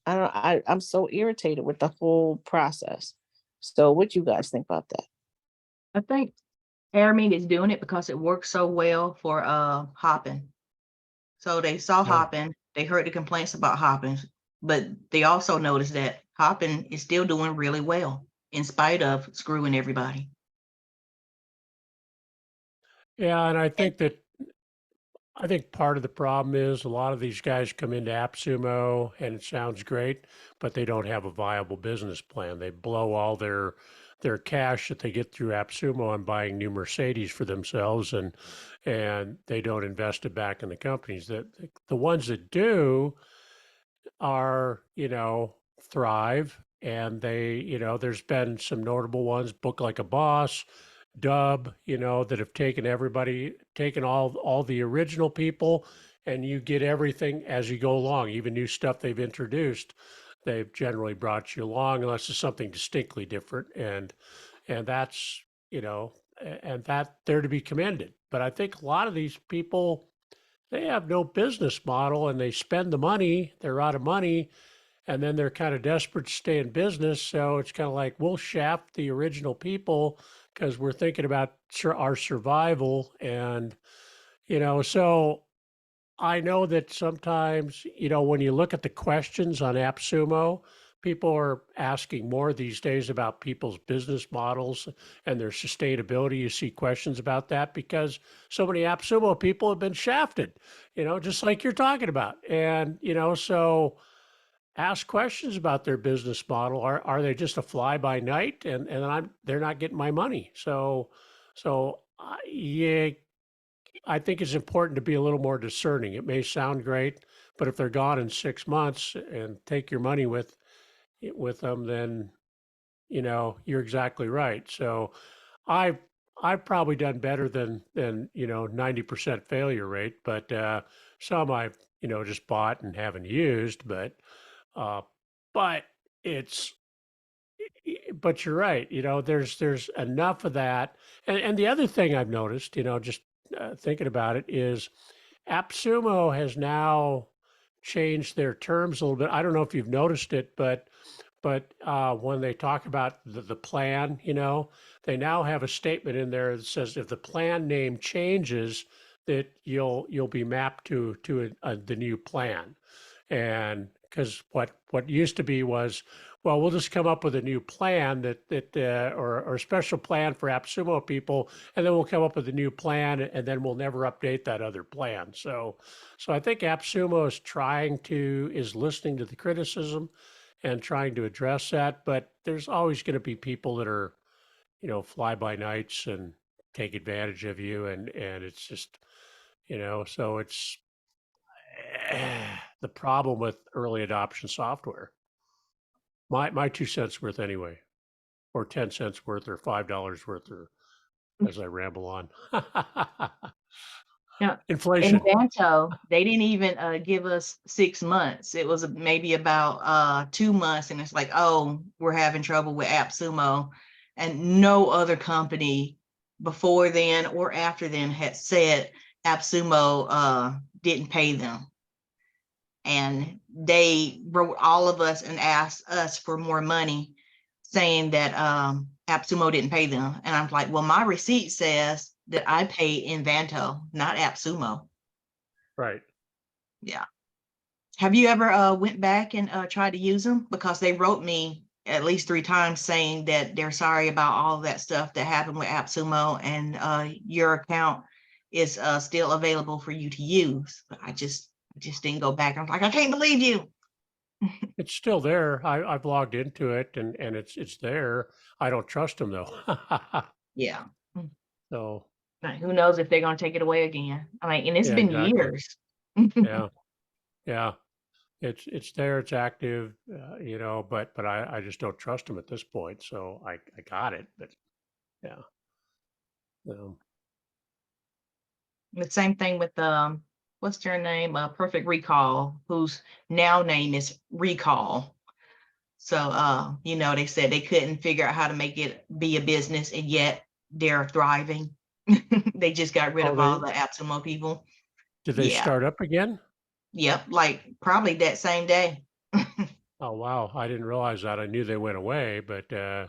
I'm so irritated with the whole process. So what you guys think about that? I think Airmeat is doing it because it works so well for hopping. So they saw Yeah. hopping, they heard the complaints about hopping. But they also noticed that Hoppin is still doing really well in spite of screwing everybody. Yeah, and I think part of the problem is a lot of these guys come into AppSumo and it sounds great, but they don't have a viable business plan. They blow all their cash that they get through AppSumo on buying new Mercedes for themselves, and they don't invest it back in the companies. The ones that do are, thrive, and there's been some notable ones, Book Like a Boss, Dub, that have taken all the original people, and you get everything as you go along, even new stuff they've introduced. They've generally brought you along unless it's something distinctly different, and that's, and that they're to be commended. But I think a lot of these people, they have no business model and they spend the money, they're out of money, and then they're kind of desperate to stay in business. So it's kind of like we'll shaft the original people because we're thinking about our survival. And, so I know that sometimes, when you look at the questions on AppSumo, people are asking more these days about people's business models and their sustainability. You see questions about that because so many AppSumo people have been shafted, just like you're talking about. And, so ask questions about their business model. Are they just a fly by night, and they're not getting my money? Yeah, I think it's important to be a little more discerning. It may sound great, but if they're gone in 6 months and take your money with them, then you're exactly right. So I've I've probably done better than 90% failure rate, but some I've just bought and haven't used, uh, but it's but you're right. There's enough of that. And the other thing I've noticed, just thinking about it, is AppSumo has now changed their terms a little bit. I don't know if you've noticed it, but when they talk about the plan, they now have a statement in there that says if the plan name changes, that you'll be mapped to the new plan. And because what used to be was, well, we'll just come up with a new plan or a special plan for AppSumo people, and then we'll come up with a new plan, and then we'll never update that other plan. So I think AppSumo is listening to the criticism and trying to address that, but there's always going to be people that are, fly by nights and take advantage of you, and it's just, so it's the problem with early adoption software. My 2 cents worth anyway, or 10 cents worth, or $5 worth, or as I ramble on. Now, in Inflation. Banto, they didn't even give us 6 months. It was maybe about 2 months, and it's like, oh, we're having trouble with AppSumo, and no other company before then or after then had said AppSumo didn't pay them. And they wrote all of us and asked us for more money, saying that AppSumo didn't pay them. And I'm like, well, my receipt says that I paid Invanto, not AppSumo. Right. Yeah. Have you ever went back and tried to use them? Because they wrote me at least 3 times saying that they're sorry about all that stuff that happened with AppSumo, and your account is still available for you to use. But I just didn't go back. I'm like, I can't believe you. It's still there. I've logged into it, and it's there. I don't trust them though. Yeah. So Like, who knows if they're gonna take it away again? I mean, and it's yeah, been exactly. years. Yeah, yeah. It's there. It's active. But I just don't trust them at this point. So I got it. But yeah. Um, The same thing with what's their name? Perfect Recall, whose now name is Recall. So they said they couldn't figure out how to make it be a business, and yet they're thriving. They just got rid of all the AppSumo people. did they Yeah. start up again? Yep. Like probably that same day. Oh wow, I didn't realize that. I knew they went away, but They I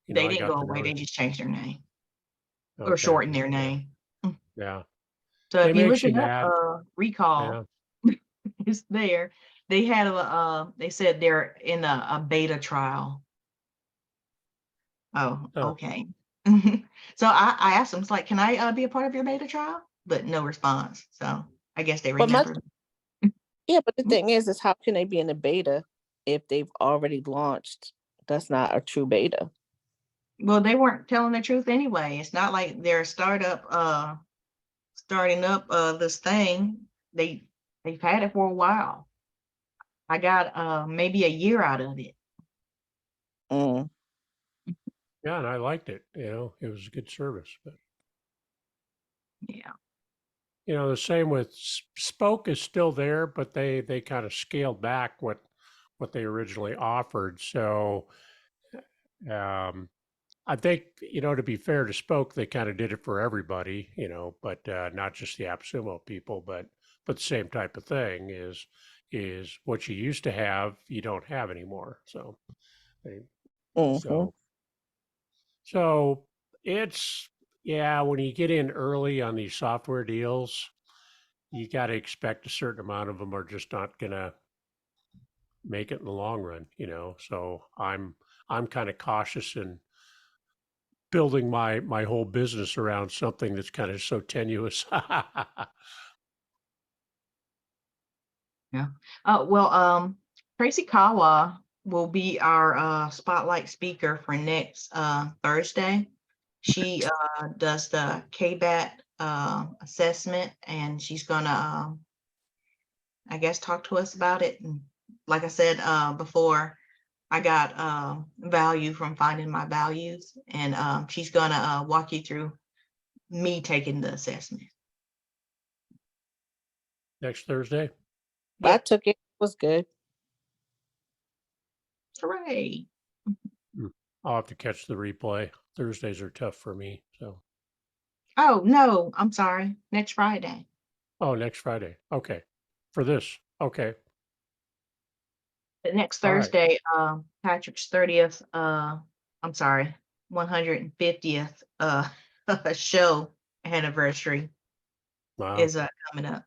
didn't got go the away. They notice. just changed their name or Okay. shortened their name. Yeah. So It if you makes look you it up, mad. Recall Yeah. is there. They had they said they're in a beta trial. Oh, Oh. okay. So I asked them, it's like, can I be a part of your beta trial? But no response. So I guess they But remember. yeah, but the thing is how can they be in a beta if they've already launched? That's not a true beta. Well, they weren't telling the truth anyway. It's not like they're starting up this thing. They've had it for a while. I got maybe a year out of it. Mm. Yeah, and I liked it. You know, it was a good service. But Yeah. you know, the same with Spoke is still there, but they kind of scaled back what they originally offered. So I think, you know, to be fair to Spoke, they kind of did it for everybody, you know, but not just the AppSumo people, but the same type of thing is what you used to have, you don't have anymore. So Hmm. so so it's yeah, when you get in early on these software deals, you got to expect a certain amount of them are just not gonna make it in the long run, you know. So I'm kind of cautious in building my whole business around something that's kind of so tenuous. Yeah. Well, Tracy Kawa will be our spotlight speaker for next Thursday. She does the KBAT assessment, and she's gonna I guess talk to us about it. And like I said before, I got value from finding my values, and she's gonna walk you through me taking the assessment. Next Thursday. I Yep. took it. It was good. Hooray. I'll have to catch the replay. Thursdays are tough for me. So Oh no, I'm sorry. Next Friday. oh, next Friday. Okay. For this. Okay. The next All right. Thursday, Patrick's 30th, I'm sorry, 150th show anniversary Wow. is coming up.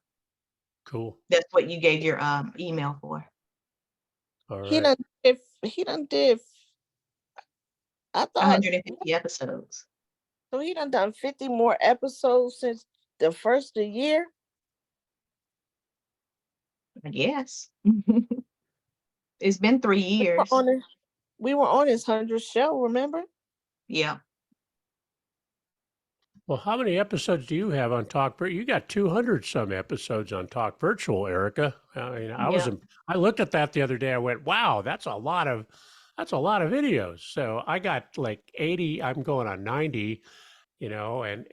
Cool. That's what you gave your email for. All He right. done he done did I thought 150 episodes. so he done 50 more episodes since the first of the year. I guess. It's been 3 years. We were on his 100th show, remember? Yeah. Well, how many episodes do you have on Talk Virtual? You got 200 some episodes on Talk Virtual, Erica. I mean, Yeah. I looked at that the other day. I went, wow, that's a lot of videos. So I got like 80. I'm going on 90, you know, and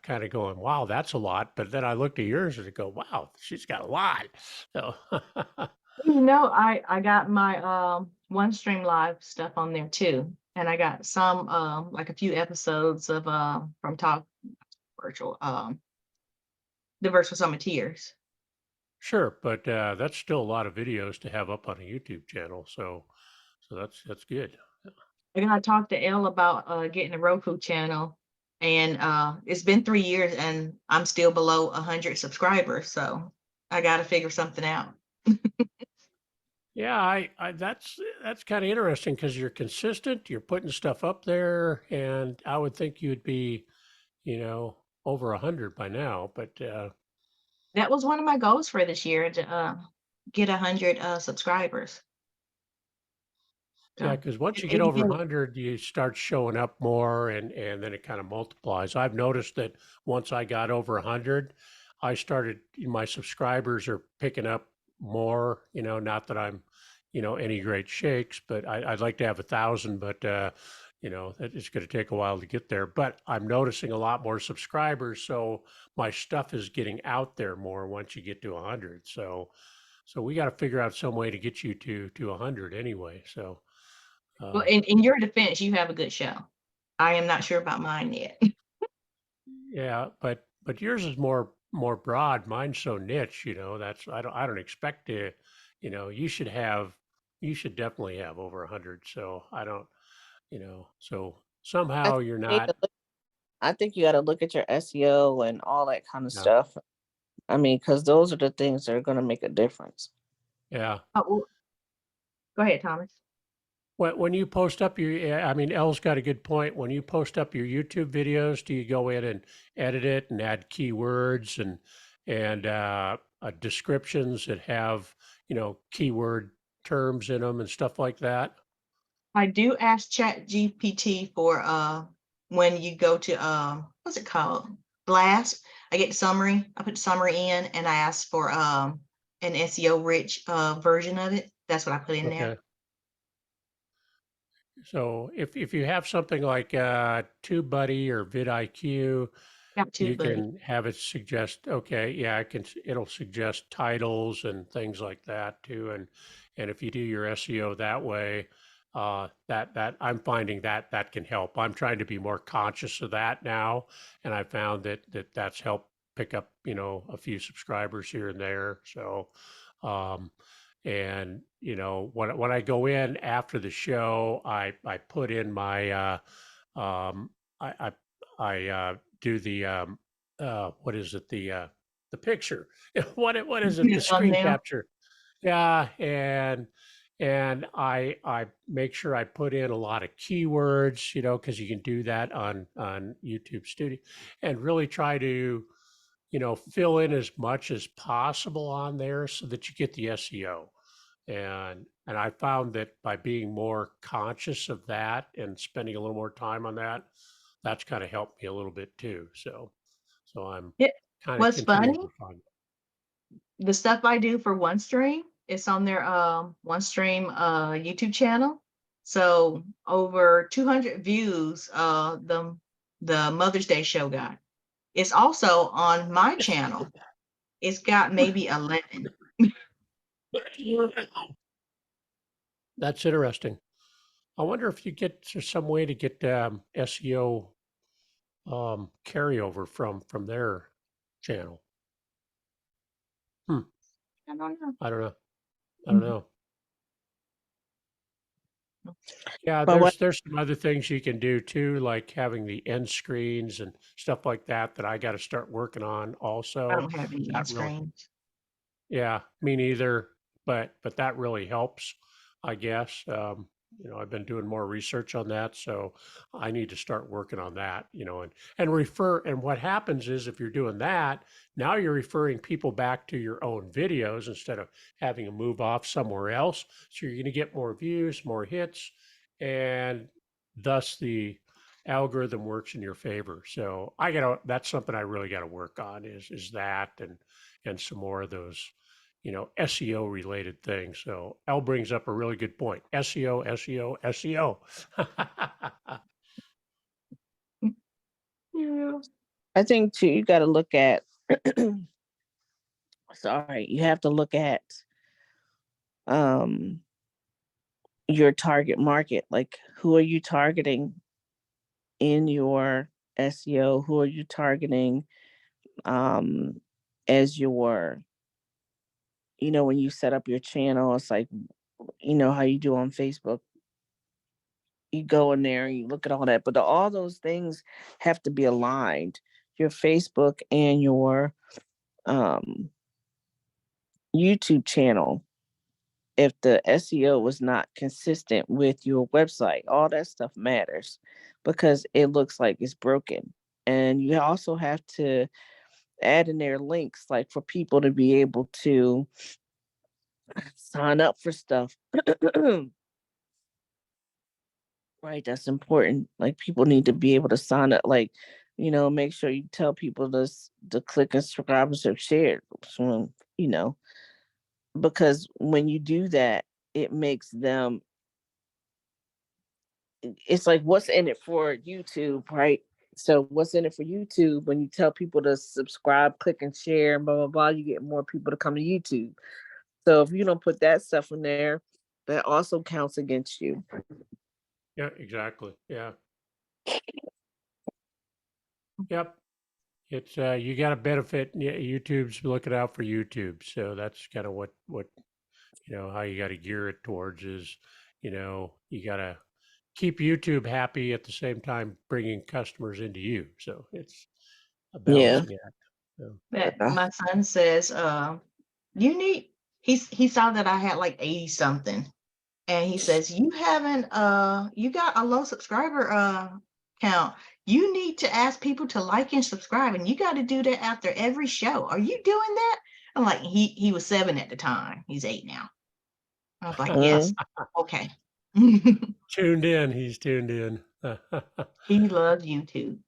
kind of going, wow, that's a lot. But then I looked at yours and I go, wow, she's got a lot. So You know, I got my OneStream Live stuff on there too. And I got some like a few episodes of from Talk Virtual, the Virtual Summit Tears. sure, but that's still a lot of videos to have up on a YouTube channel. So that's good. I gotta talk to Elle about getting a Roku channel, and it's been 3 years and I'm still below 100 subscribers, so I gotta figure something out. Yeah, I that's kind of interesting because you're consistent, you're putting stuff up there, and I would think you'd be, you know, over 100 by now. But That was one of my goals for this year, to get 100 subscribers. yeah, So because once you get and you over can 100, you start showing up more, and then it kind of multiplies. I've noticed that once I got over 100, I started my subscribers are picking up more. You know, not that I'm, you know, any great shakes, but I'd like to have 1,000, but you know, it's going to take a while to get there. But I'm noticing a lot more subscribers, so my stuff is getting out there more once you get to 100. So we got to figure out some way to get you to 100 anyway. So. well, in your defense, you have a good show. I am not sure about mine yet. Yeah, but yours is more broad. Mine's so niche, you know. That's I don't expect to, you know. You should definitely have over 100. So I don't, you know. So I somehow think you're you need not. to I think you got to look at your SEO and all that kind of Yeah, stuff. I mean, because those are the things that are going to make a difference. Yeah. Oh, go ahead, Thomas. When you post up your, yeah, I mean, Elle's got a good point. When you post up your YouTube videos, do you go in and edit it and add keywords and descriptions that have, keyword terms in them and stuff like that? I do ask Chat GPT for when you go to what's it called? Blast. I get the summary. I put the summary in and I ask for an SEO rich version of it. That's what I put in there. Okay. So if you have something like TubeBuddy or vidIQ, Got two, you buddy. can have it suggest, okay, yeah, it'll suggest titles and things like that too. And if you do your SEO that way, that I'm finding that can help. I'm trying to be more conscious of that now, and I found that's helped pick up, a few subscribers here and there. So, um, and when I go in after the show, I put in my I do the what is it, the picture, what is it, the screen Thumbnail. capture, yeah, and I make sure I put in a lot of keywords, because you can do that on YouTube Studio, and really try to fill in as much as possible on there so that you get the SEO. And I found that by being more conscious of that and spending a little more time on that, that's kind of helped me a little bit too. So I'm Yeah. kind of What's continuing funny? to find. The stuff I do for OneStream, it's on their OneStream YouTube channel. So over 200 views the Mother's Day show got. It's also on my channel. It's got maybe 11. That's interesting. I wonder if you get some way to get SEO carryover from their channel. I don't know. I don't know. I don't know. Yeah, But what? there's some other things you can do too, like having the end screens and stuff like that I got to start working on I also. don't have any end That really, screens. yeah, me neither. But that really helps, I guess. I've been doing more research on that, so I need to start working on that. And refer. And what happens is if you're doing that, now you're referring people back to your own videos instead of having them move off somewhere else. So you're going to get more views, more hits, and thus the algorithm works in your favor. So that's something I really got to work on is that and some more of those SEO related things. So Al brings up a really good point. SEO, SEO, SEO. Yeah. I think too, you got to look at. Sorry, you have to look at um your target market. Like, who are you targeting in your SEO? Who are you targeting as your, when you set up your channel? It's like, how you do on Facebook. You go in there and you look at all that, but all those things have to be aligned. Your Facebook and your YouTube channel. If the SEO was not consistent with your website, all that stuff matters because it looks like it's broken. And you also have to add in their links, like for people to be able to sign up for stuff. Right, that's important. Like, people need to be able to sign up. Like, make sure you tell people to click and subscribe and share. So, because when you do that, it makes them. It's like, what's in it for YouTube, right? So what's in it for YouTube? When you tell people to subscribe, click and share, blah blah blah, you get more people to come to YouTube. So if you don't put that stuff in there, that also counts against you. Yeah, exactly. Yeah. Yep. It's you got to benefit. Yeah, YouTube's looking out for YouTube, so that's kind of what how you got to gear it towards is, you got to keep YouTube happy at the same time bringing customers into you. So it's a Yeah. balancing act. So. But my son says, you need he saw that I had like 80 something. And he says, you haven't you got a low subscriber count. You need to ask people to like and subscribe, and you got to do that after every show. Are you doing that? I'm like, he was 7 at the time. He's 8 now. I was like, yes, okay. Tuned in. He's tuned in. He loves YouTube.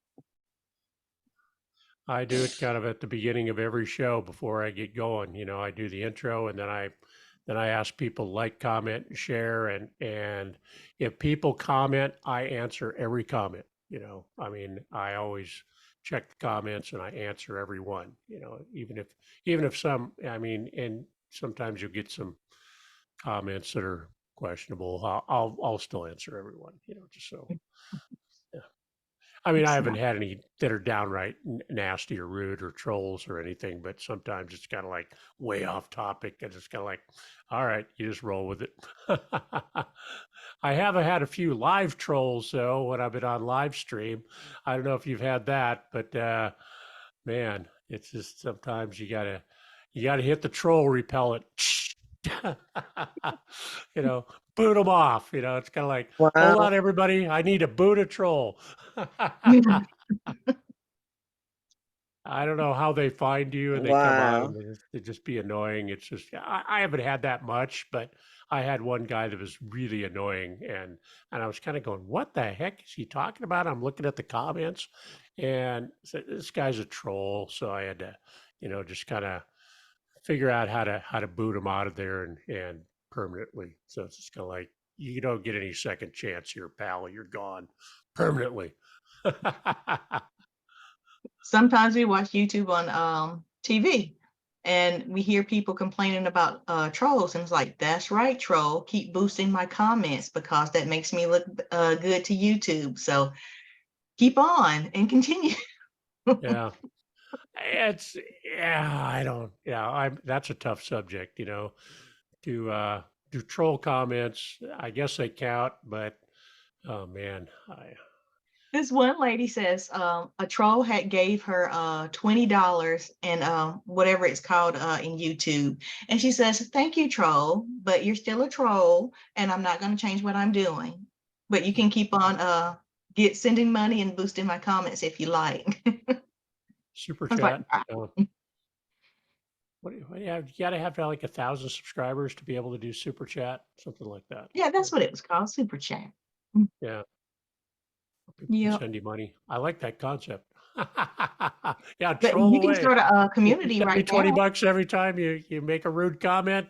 I do it kind of at the beginning of every show before I get going. You know, I do the intro and then I ask people to like, comment, and share. And if people comment, I answer every comment. You know, I mean, I always check the comments and I answer every one. You know, even if some, I mean, and sometimes you'll get some comments that are questionable. I'll still answer everyone. You know, just so. Yeah. I mean, I haven't had any that are downright nasty or rude or trolls or anything, but sometimes it's kind of like way off topic and it's kind of like, all right, you just roll with it. I haven't had a few live trolls though when I've been on live stream. I don't know if you've had that, but man, it's just sometimes you gotta hit the troll repellent. You know, boot them off. You know, it's kind of like, hold Wow. on, everybody, I need to boot a troll. I don't know how they find you and they come on Wow. and they just be annoying. It's just I haven't had that much, but I had one guy that was really annoying and I was kind of going, what the heck is he talking about? I'm looking at the comments and this guy's a troll. So I had to, you know, just kind of figure out how to boot him out of there and permanently. So it's just kind of like you don't get any second chance here, pal. You're gone permanently. Sometimes we watch YouTube on TV and we hear people complaining about trolls, and it's like, that's right, troll, keep boosting my comments because that makes me look good to YouTube. So keep on and continue. Yeah. It's I don't I'm that's a tough subject, you know. Do troll comments, I guess they count, but oh man, This one lady says a troll had gave her $20 and whatever it's called in YouTube. And she says, thank you, troll, but you're still a troll and I'm not going to change what I'm doing. But you can keep on sending money and boosting my comments if you like. super I was like, chat. wow. You gotta have like 1,000 subscribers to be able to do super chat, something like that. Yeah, that's what it was called, super chat. Yeah. People can Yeah. send you money. I like that concept. Yeah, But troll you can away. start a You community send me right 20 now. bucks every time you make a rude comment.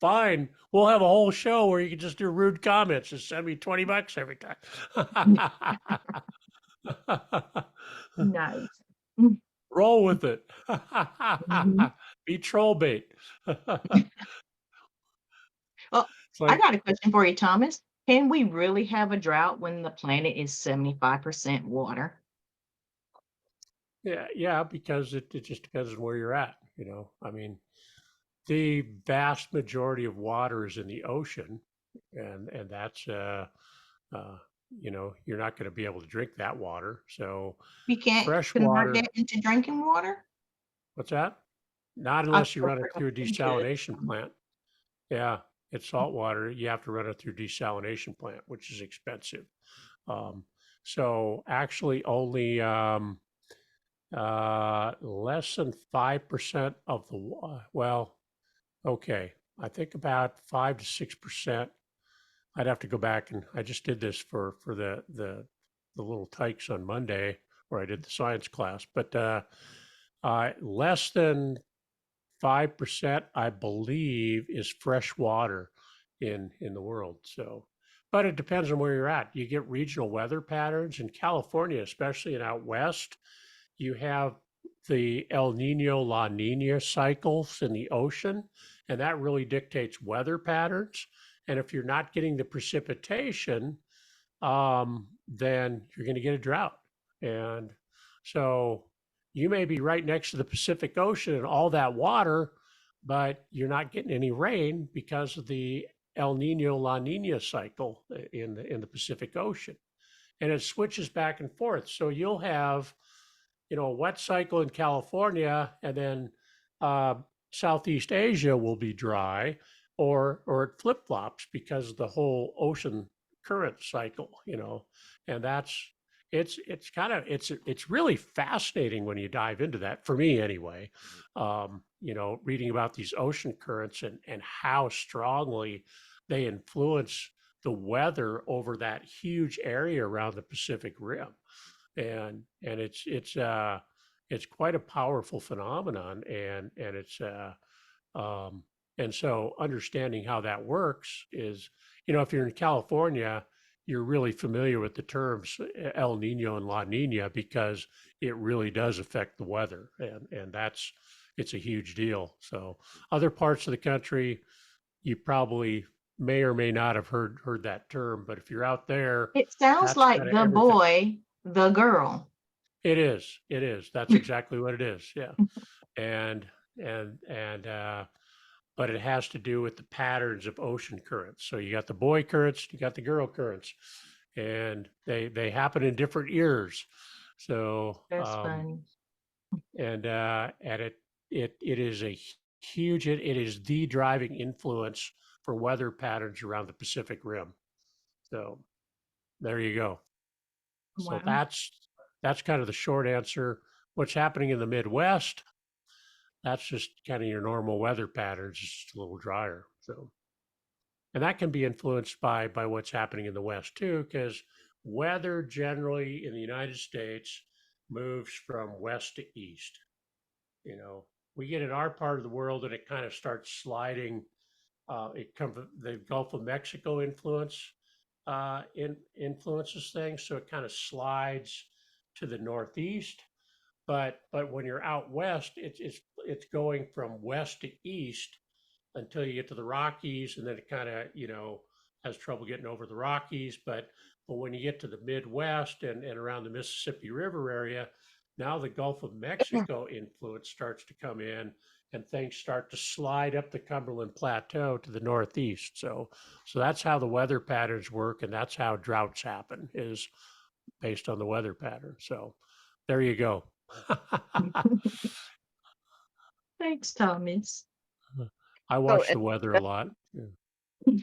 Fine. We'll have a whole show where you can just do rude comments. Just send me 20 bucks every time. Nice. Roll with it. Mhm. Be troll bait. Well, It's I like, got a question for you, Thomas. Can we really have a drought when the planet is 75% water? yeah, because it just depends on where you're at, you know. I mean, the vast majority of water is in the ocean, and that's uh, you know, you're not going to be able to drink that water. So We can't fresh convert water, that into drinking water? what's that? Not I unless you run it through a desalination plant. Yeah, it's salt water. You have to run it through desalination plant, which is expensive. Um, so actually, only less than 5% of the well, okay, I think about 5 to 6%. I'd have to go back and I just did this for the little tykes on Monday where I did the science class, but less than 5%, I believe, is fresh water in the world. So, but it depends on where you're at. You get regional weather patterns in California, especially and out west. You have the El Nino La Nina cycles in the ocean, and that really dictates weather patterns. And if you're not getting the precipitation, then you're going to get a drought. And so you may be right next to the Pacific Ocean and all that water, but you're not getting any rain because of the El Nino La Nina cycle in the Pacific Ocean, and it switches back and forth. So you'll have, you know, a wet cycle in California, and then Southeast Asia will be dry, or it flip flops because of the whole ocean current cycle, and it's kind of it's really fascinating when you dive into that, for me anyway. Reading about these ocean currents and how strongly they influence the weather over that huge area around the Pacific Rim, and it's quite a powerful phenomenon, and it's um, and so understanding how that works is, if you're in California, you're really familiar with the terms El Nino and La Nina because it really does affect the weather, and it's a huge deal. So other parts of the country, you probably may or may not have heard that term, but if you're out there, It sounds that's like kind of the everything. boy, the girl. It is. It is. That's exactly what it is. Yeah. And and but it has to do with the patterns of ocean currents. So you got the boy currents, you got the girl currents, and they happen in different years. So That's funny. and it is a huge, it is the driving influence for weather patterns around the Pacific Rim. So there you go. So Wow. that's kind of the short answer. What's happening in the Midwest? That's just kind of your normal weather patterns, just a little drier. So, and that can be influenced by what's happening in the West too, because weather generally in the United States moves from west to east. You know, we get in our part of the world and it kind of starts sliding. It comes the Gulf of Mexico influences things, so it kind of slides to the northeast. But when you're out west, it's going from west to east until you get to the Rockies, and then it kind of has trouble getting over the Rockies. But when you get to the Midwest and around the Mississippi River area, now the Gulf of Mexico influence starts to come in, and things start to slide up the Cumberland Plateau to the northeast. So that's how the weather patterns work, and that's how droughts happen, is based on the weather pattern. So there you go. Thanks, Thomas. I So watch the weather a lot. Yeah.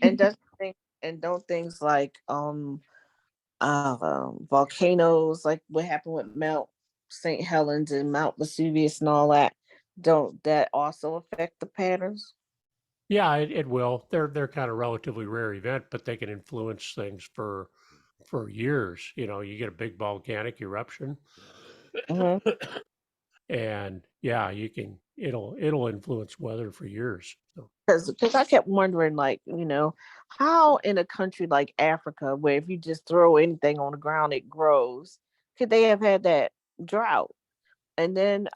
and does thing and don't things like volcanoes, like what happened with Mount St. Helens and Mount Vesuvius and all that, don't that also affect the patterns? Yeah, it will. They're kind of relatively rare event, but they can influence things for years. You get a big volcanic eruption, Mm-hmm. and yeah, it'll influence weather for years. So Because I kept wondering, like, how in a country like Africa, where if you just throw anything on the ground, it grows, could they have had that drought? And then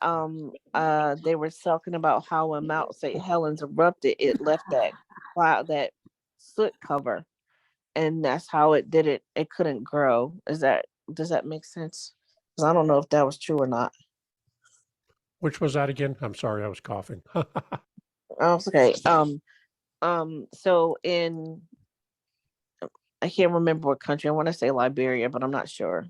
they were talking about how when Mount St. Helens erupted, it left that cloud, that soot cover, and that's how it did it. It couldn't grow. Does that make sense? 'Cause I don't know if that was true or not. which was that again? I'm sorry, I was coughing. Oh, it's okay. So in I can't remember what country. I want to say Liberia, but I'm not sure.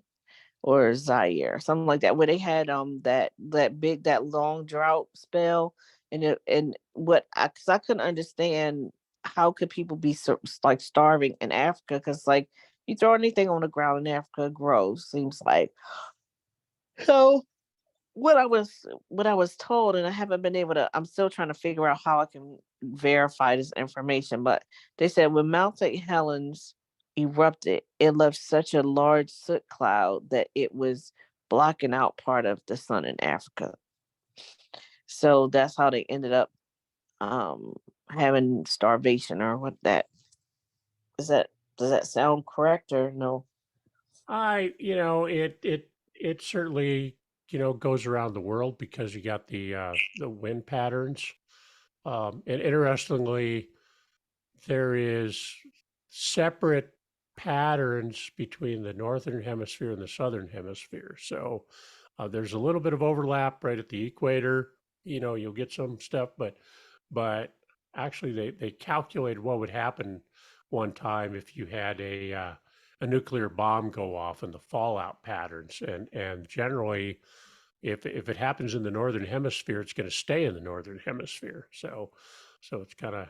Or Zaire, something like that, where they had that long drought spell, and what I because I couldn't understand how could people be so, like starving in Africa, because like you throw anything on the ground in Africa it grows, seems like. So what I was told, and I haven't been able to, I'm still trying to figure out how I can verify this information, but they said when Mount St. Helens erupted, it left such a large soot cloud that it was blocking out part of the sun in Africa. So that's how they ended up um having starvation, or what that is that does that sound correct or no? It certainly goes around the world because you got the wind patterns. And interestingly, there is separate patterns between the northern hemisphere and the southern hemisphere. So there's a little bit of overlap right at the equator. You'll get some stuff, but actually they calculated what would happen one time if you had a nuclear bomb go off and the fallout patterns, and generally if it happens in the northern hemisphere, it's going to stay in the northern hemisphere. So it's kind of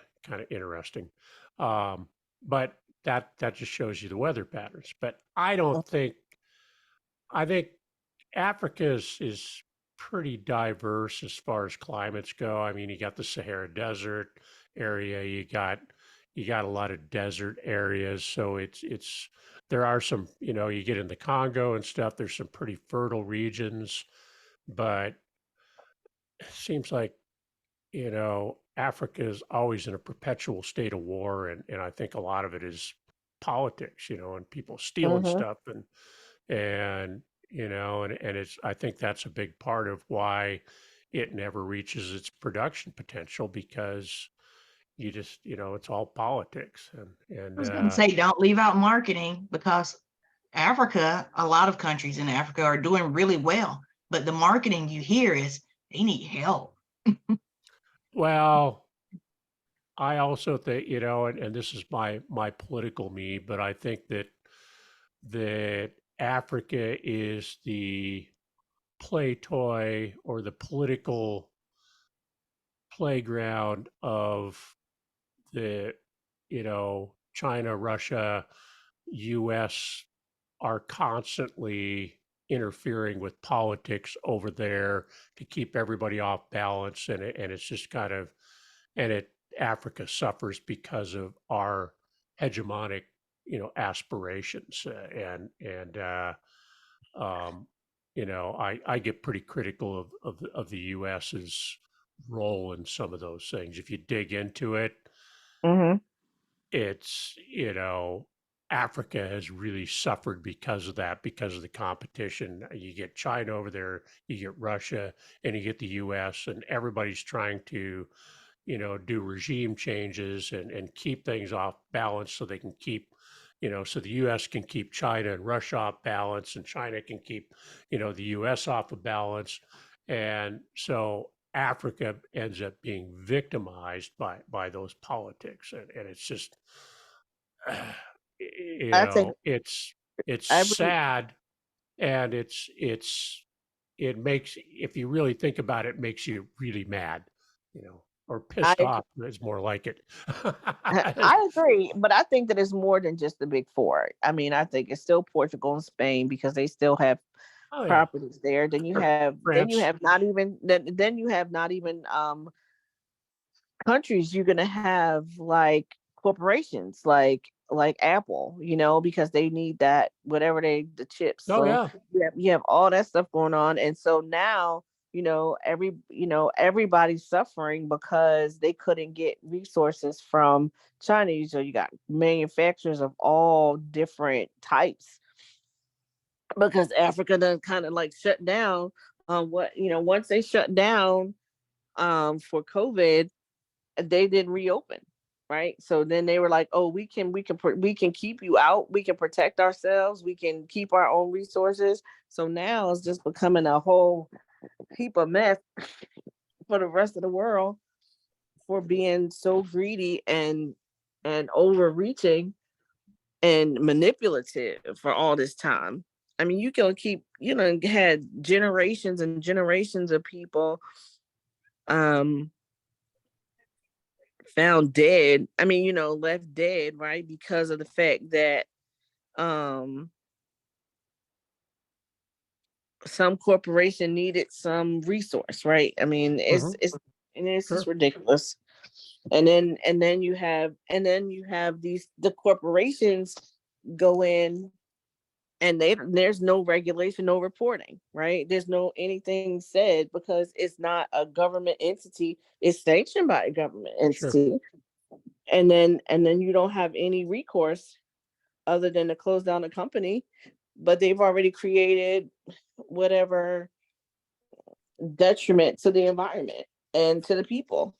interesting. But that just shows you the weather patterns. But I think Africa is pretty diverse as far as climates go. I mean, you got the Sahara Desert area, you got a lot of desert areas, so it's there are some, you get in the Congo and stuff, there's some pretty fertile regions, but it seems like, Africa is always in a perpetual state of war, and I think a lot of it is politics, and people stealing Mm-hmm. stuff and and it's I think that's a big part of why it never reaches its production potential because you just it's all politics I and was going to say, don't leave out marketing, because Africa, a lot of countries in Africa are doing really well, but the marketing you hear is they need help. well, I also think and this is my political me, but I think that Africa is the play toy or the political playground of the China, Russia, US are constantly interfering with politics over there to keep everybody off balance, and it's just kind of and it Africa suffers because of our hegemonic aspirations, um, I get pretty critical of the US's role in some of those things. If you dig into it, Mm-hmm. it's Africa has really suffered because of that, because of the competition. You get China over there, you get Russia, and you get the US, and everybody's trying to do regime changes and keep things off balance so they can keep so the US can keep China and Russia off balance, and China can keep the US off of balance. And so Africa ends up being victimized by those politics, and it's just I think it's I really, sad, and it makes, if you really think about it, makes you really mad, or I pissed off is more like it. I agree, but I think that it's more than just the big four. I mean, I think it's still Portugal and Spain because they still have Oh yeah, properties there. Then you sure. have France. then you have not even countries. You're gonna have like corporations like Apple, because they need that whatever the chips. Oh So yeah, you have all that stuff going on, and so now everybody's suffering because they couldn't get resources from China. So you got manufacturers of all different types because Africa done kind of like shut down. Once they shut down for COVID, they didn't reopen, right? So then they were like, oh, we can keep you out, we can protect ourselves, we can keep our own resources. So now it's just becoming a whole heap of mess for the rest of the world for being so greedy and overreaching and manipulative for all this time. I mean, you can keep, had generations and generations of people um found dead. I mean, left dead, right? Because of the fact that um some corporation needed some resource, right? I mean, hmm it's just sure. ridiculous. And then you have the corporations go in, and there's no regulation, no reporting, right? There's no anything said because it's not a government entity, it's sanctioned by a government Sure. entity. And then you don't have any recourse other than to close down the company, but they've already created whatever detriment to the environment and to the people.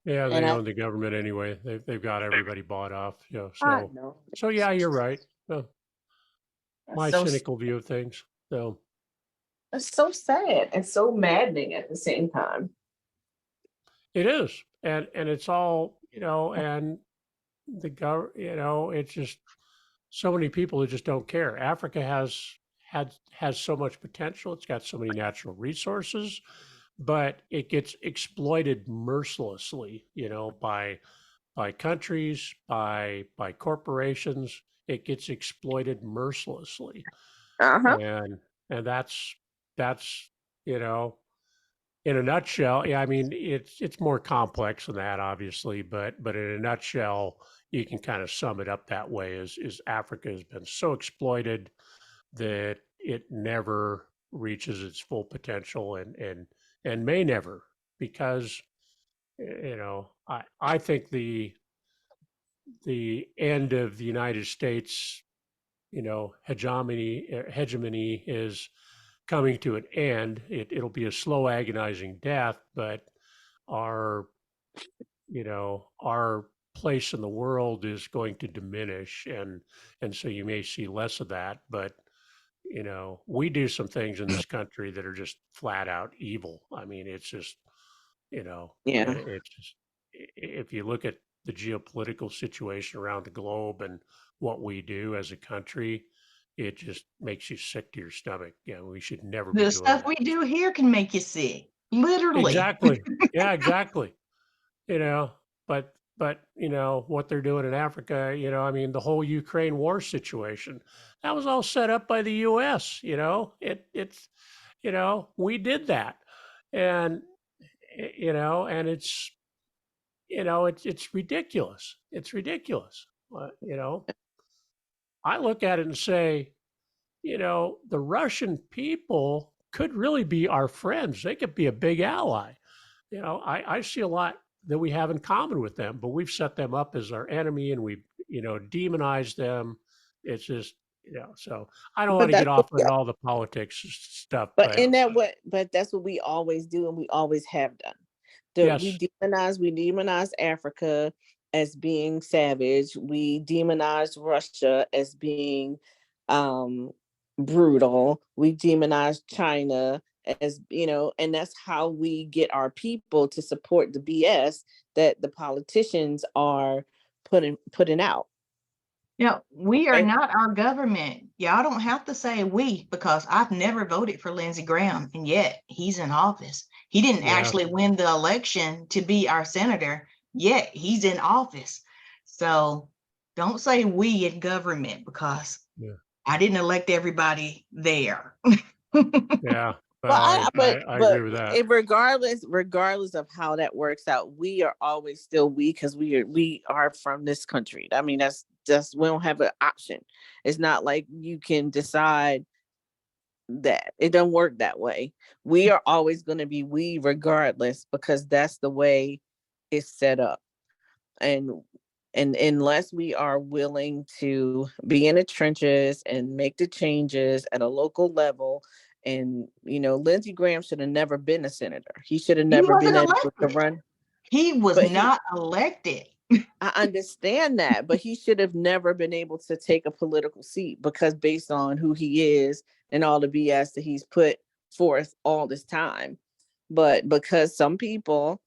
Yeah, And they own the government anyway. They've got everybody bought off. I know So yeah, you're right. that's My so cynical view of things. So it's so sad and so maddening at the same time. it is, and it's all and the it's just so many people who just don't care. Africa has so much potential. It's got so many natural resources, but it gets exploited mercilessly, by countries, by corporations. It gets exploited mercilessly, Uh-huh. and that's you know in a nutshell. Yeah, I mean it's more complex than that, obviously, but in a nutshell, you can kind of sum it up that way: is Africa has been so exploited that it never reaches its full potential, and may never, because I think the end of the United States, hegemony is coming to an end. It'll be a slow, agonizing death, but our our place in the world is going to diminish, and so you may see less of that. But we do some things in this country that are just flat out evil. I mean, it's just Yeah. it's just, if you look at the geopolitical situation around the globe and what we do as a country, it just makes you sick to your stomach. Yeah, we should never be The doing stuff that. we do here can make you sick, literally. Exactly. Yeah, exactly. You know, but what they're doing in Africa, I mean, the whole Ukraine war situation, that was all set up by the US. We did that. And and it's ridiculous. It's ridiculous. I look at it and say, the Russian people could really be our friends. They could be a big ally. I see a lot that we have in common with them, but we've set them up as our enemy, and we've, demonized them. It's just, so I don't want But to get that's what off on all the politics stuff, But but in that what but that's what we always do and we always have done. We yes, demonize Africa as being savage. We demonize Russia as being um brutal. We demonize China as, and that's how we get our people to support the BS that the politicians are putting out. We are Right? not our government. Y'all don't have to say we, because I've never voted for Lindsey Graham, and yet he's in office. He didn't yeah, actually win the election to be our senator, yet he's in office. So don't say we in government, because yeah, I didn't elect everybody there. yeah. Well, I, I, I agree with that. regardless of how that works out, we are always still we, because we are from this country. I mean, that's just, we don't have an option. It's not like you can decide that. It don't work that way. We are always going to be we regardless, because that's the way it's set up. And unless we are willing to be in the trenches and make the changes at a local level, and Lindsey Graham should have never been a senator. He should have He never been wasn't able to elected. run. He was But he not elected. I understand that, but he should have never been able to take a political seat, because based on who he is and all the BS that he's put forth all this time. But because some people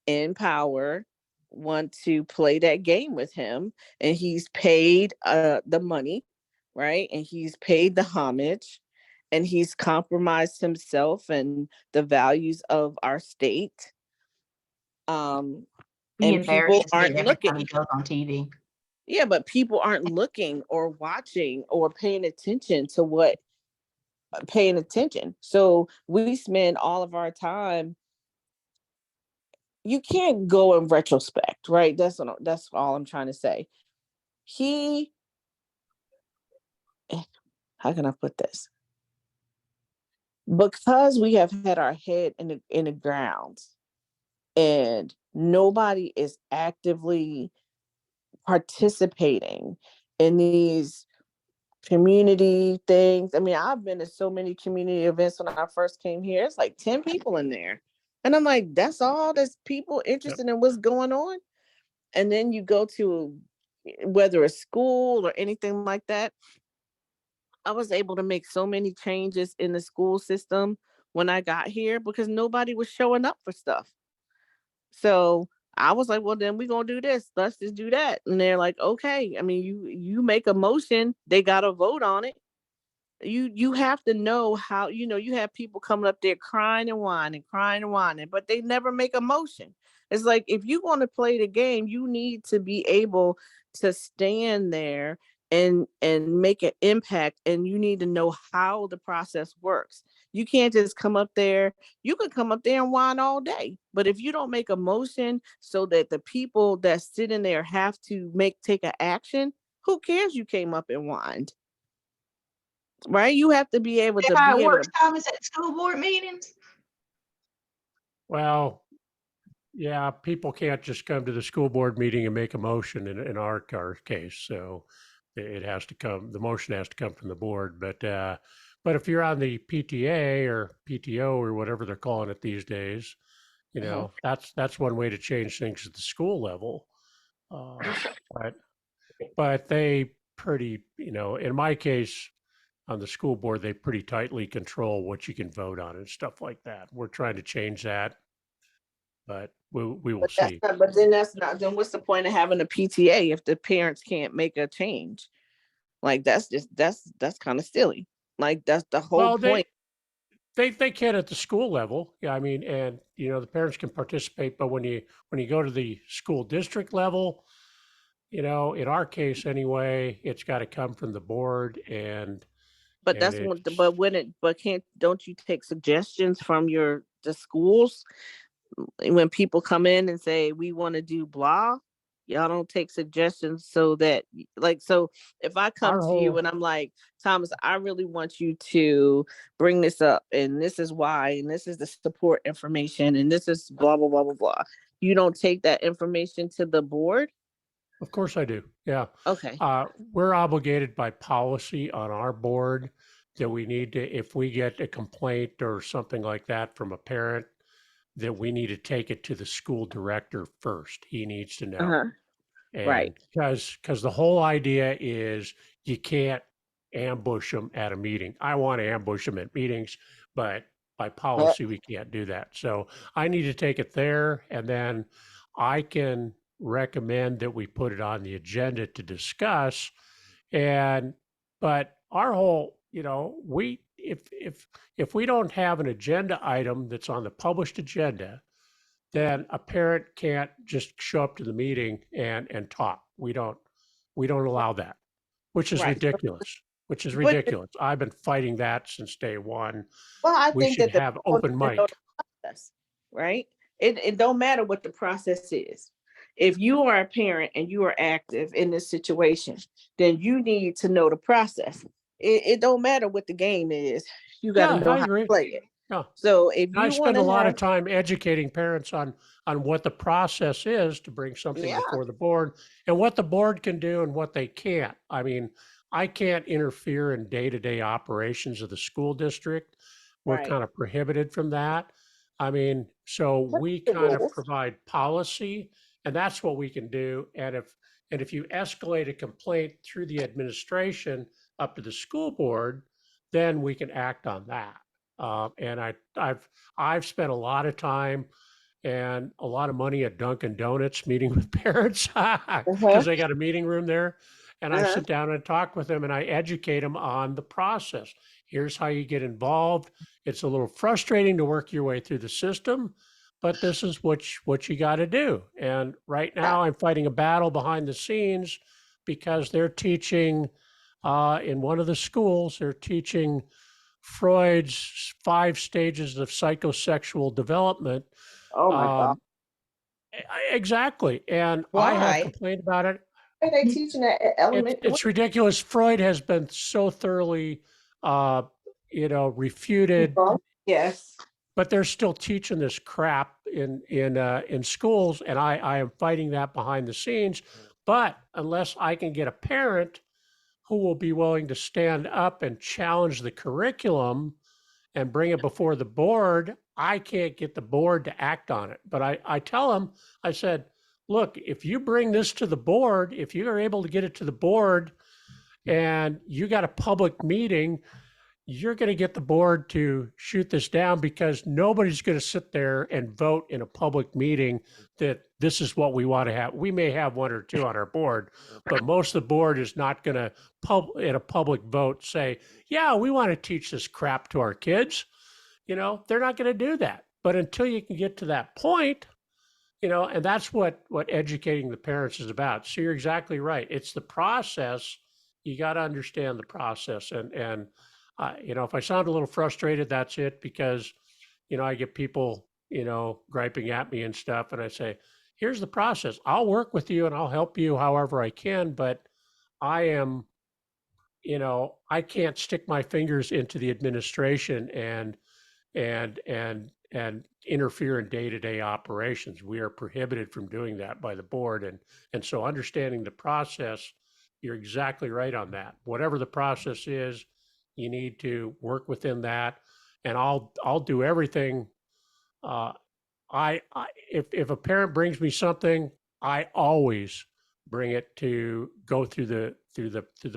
in power want to play that game with him, and he's paid the money, right, and he's paid the homage, and he's compromised himself and the values of our state, He and people embarrasses it aren't every time looking. he goes on TV. Yeah, but people aren't looking or watching or paying attention to what paying attention. So we spend all of our time. You can't go in retrospect, right? That's all I'm trying to say. He, how can I put this? Because we have had our head in the ground, and nobody is actively participating in these community things. I mean, I've been to so many community events when I first came here. It's like 10 people in there. And I'm like, that's all? There's people Yep. interested in what's going on? And then you go to whether a school or anything like that. I was able to make so many changes in the school system when I got here, because nobody was showing up for stuff. So I was like, well, then we're gonna do this. Let's just do that. And they're like, okay. I mean, you make a motion, they gotta vote on it. You have to know how, you have people coming up there crying and whining, but they never make a motion. It's like, if you want to play the game, you need to be able to stand there and make an impact, and you need to know how the process works. You can't just come up there. You can come up there and whine all day, but if you don't make a motion so that the people that sit in there have to take an action, who cares you came up and whined? Right? You have to be able Is to that how be it able works, to. Thomas, at school board meetings? Well, yeah, people can't just come to the school board meeting and make a motion in our case. So it has to come, the motion has to come from the board. But if you're on the PTA or PTO or whatever they're calling it these days, that's one way to change things at the school level. But they pretty, in my case, on the school board, they pretty tightly control what you can vote on and stuff like that. We're trying to change that, but we will see. But then then what's the point of having a PTA if the parents can't make a change? Like, that's kind of silly. Like, that's the whole Well, point. they can at the school level. Yeah, I mean, and the parents can participate, but when you go to the school district level, in our case anyway, it's got to come from the board, and But that's what don't you take suggestions from the schools? When people come in and say, we want to do blah, y'all don't take suggestions, so that, like, so if I come our to you whole and I'm like, Thomas, I really want you to bring this up, and this is why, and this is the support information, and this is blah blah blah blah blah, you don't take that information to the board? Of course I do. Yeah. Okay. We're obligated by policy on our board that we need to, if we get a complaint or something like that from a parent, that we need to take it to the school director first. He needs to know. Uh-huh. Right. And because the whole idea is you can't ambush them at a meeting. I want to ambush them at meetings, but by policy, we can't do that. So I need to take it there, and then I can recommend that we put it on the agenda to discuss. But our whole, we, if we don't have an agenda item that's on the published agenda, then a parent can't just show up to the meeting and talk. We don't allow that, which is Right. ridiculous. Which is But ridiculous. I've been fighting that since day one. I We think should that the have people open need to know mic. the process, right? It don't matter what the process is. If you are a parent and you are active in this situation, then you need to know the process. It don't matter what the game is. You got to Yeah, know I how to agree. play it. Yeah. So if I you want spend a to lot of have, time educating parents on what the process is to bring something yeah, before the board and what the board can do and what they can't. I mean, I can't interfere in day-to-day operations of the school district. We're right. kind of prohibited from that. I mean, so What's we the kind of rules? provide policy, and that's what we can do. And if you escalate a complaint through the administration up to the school board, then we can act on that. And I've spent a lot of time and a lot of money at Dunkin' Donuts meeting with parents Uh-huh. because they got a meeting room there. And I Uh-huh. sit down and talk with them and I educate them on the process. Here's how you get involved. It's a little frustrating to work your way through the system, but this is what you got to do. And right now I'm fighting a battle behind the scenes because they're teaching in one of the schools, they're teaching Freud's 5 stages of psychosexual development. Oh my God. Exactly. And I have Why? complained about it. Are they teaching that element? It's ridiculous. Freud has been so thoroughly, refuted, Yes. but they're still teaching this crap in schools, and I am fighting that behind the scenes. But unless I can get a parent who will be willing to stand up and challenge the curriculum and bring it before the board, I can't get the board to act on it. But I tell them, I said, look, if you bring this to the board, if you are able to get it to the board and you got a public meeting, you're going to get the board to shoot this down because nobody's going to sit there and vote in a public meeting that this is what we want to have. We may have one or two on our board, but most of the board is not going to in a public vote say, yeah, we want to teach this crap to our kids. You know, they're not going to do that. But until you can get to that point, you know, and that's what educating the parents is about. So you're exactly right. It's the process. You got to understand the process. And you know, if I sound a little frustrated, that's it, because, you know, I get people, you know, griping at me and stuff. And I say, here's the process. I'll work with you and I'll help you however I can. But I am, you know, I can't stick my fingers into the administration and interfere in day-to-day operations. We are prohibited from doing that by the board. And so understanding the process, you're exactly right on that. Whatever the process is, you need to work within that. And I'll do everything. If a parent brings me something, I always bring it to go through the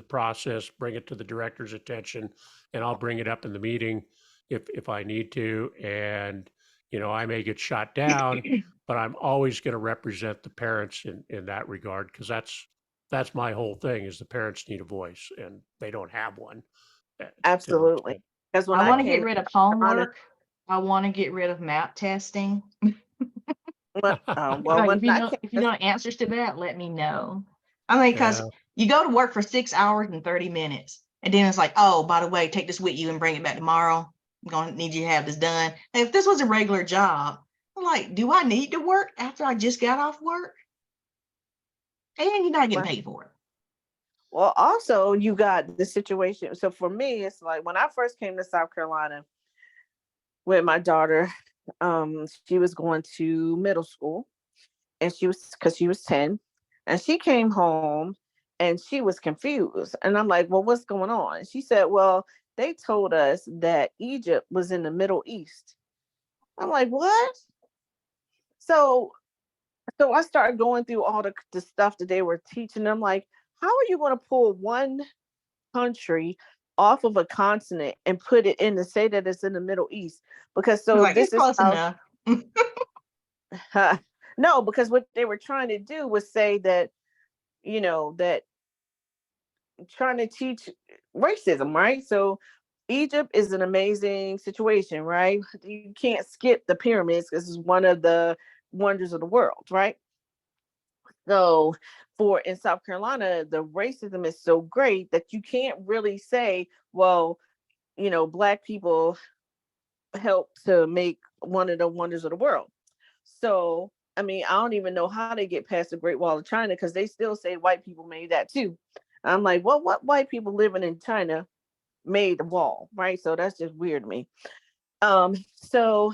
process, bring it to the director's attention, and I'll bring it up in the meeting if I need to. And, you know, I may get shot down, but I'm always going to represent the parents in that regard, because that's my whole thing, is the parents need a voice and they don't have one. Absolutely. Because when I want to came get rid of to Carolina- homework. I want to get rid of map testing. well, Like, when I if you know answers to that, let me know. I mean, because Yeah. you go to work for 6 hours and 30 minutes, and then it's like, oh, by the way, take this with you and bring it back tomorrow. I'm gonna need you to have this done. And if this was a regular job, I'm like, do I need to work after I just got off work? And you're not getting paid for it. Well, also you got the situation. So for me, it's like when I first came to South Carolina with my daughter, she was going to middle school, and because she was 10, and she came home and she was confused. And I'm like, well, what's going on? She said, well, they told us that Egypt was in the Middle East. I'm like, what? So I started going through all the stuff that they were teaching. I'm like, how are you going to pull one country off of a continent and put it in to say that it's in the Middle East? Because I'm so like, this it's is close how, enough. no, because what they were trying to do was say that, you know, that trying to teach racism, right? So Egypt is an amazing situation, right? You can't skip the pyramids because it's one of the wonders of the world, right? So for in South Carolina, the racism is so great that you can't really say, well, you know, Black people help to make one of the wonders of the world. So, I mean, I don't even know how they get past the Great Wall of China, because they still say white people made that too. I'm like, well, what white people living in China made the wall, right? So that's just weird to me. So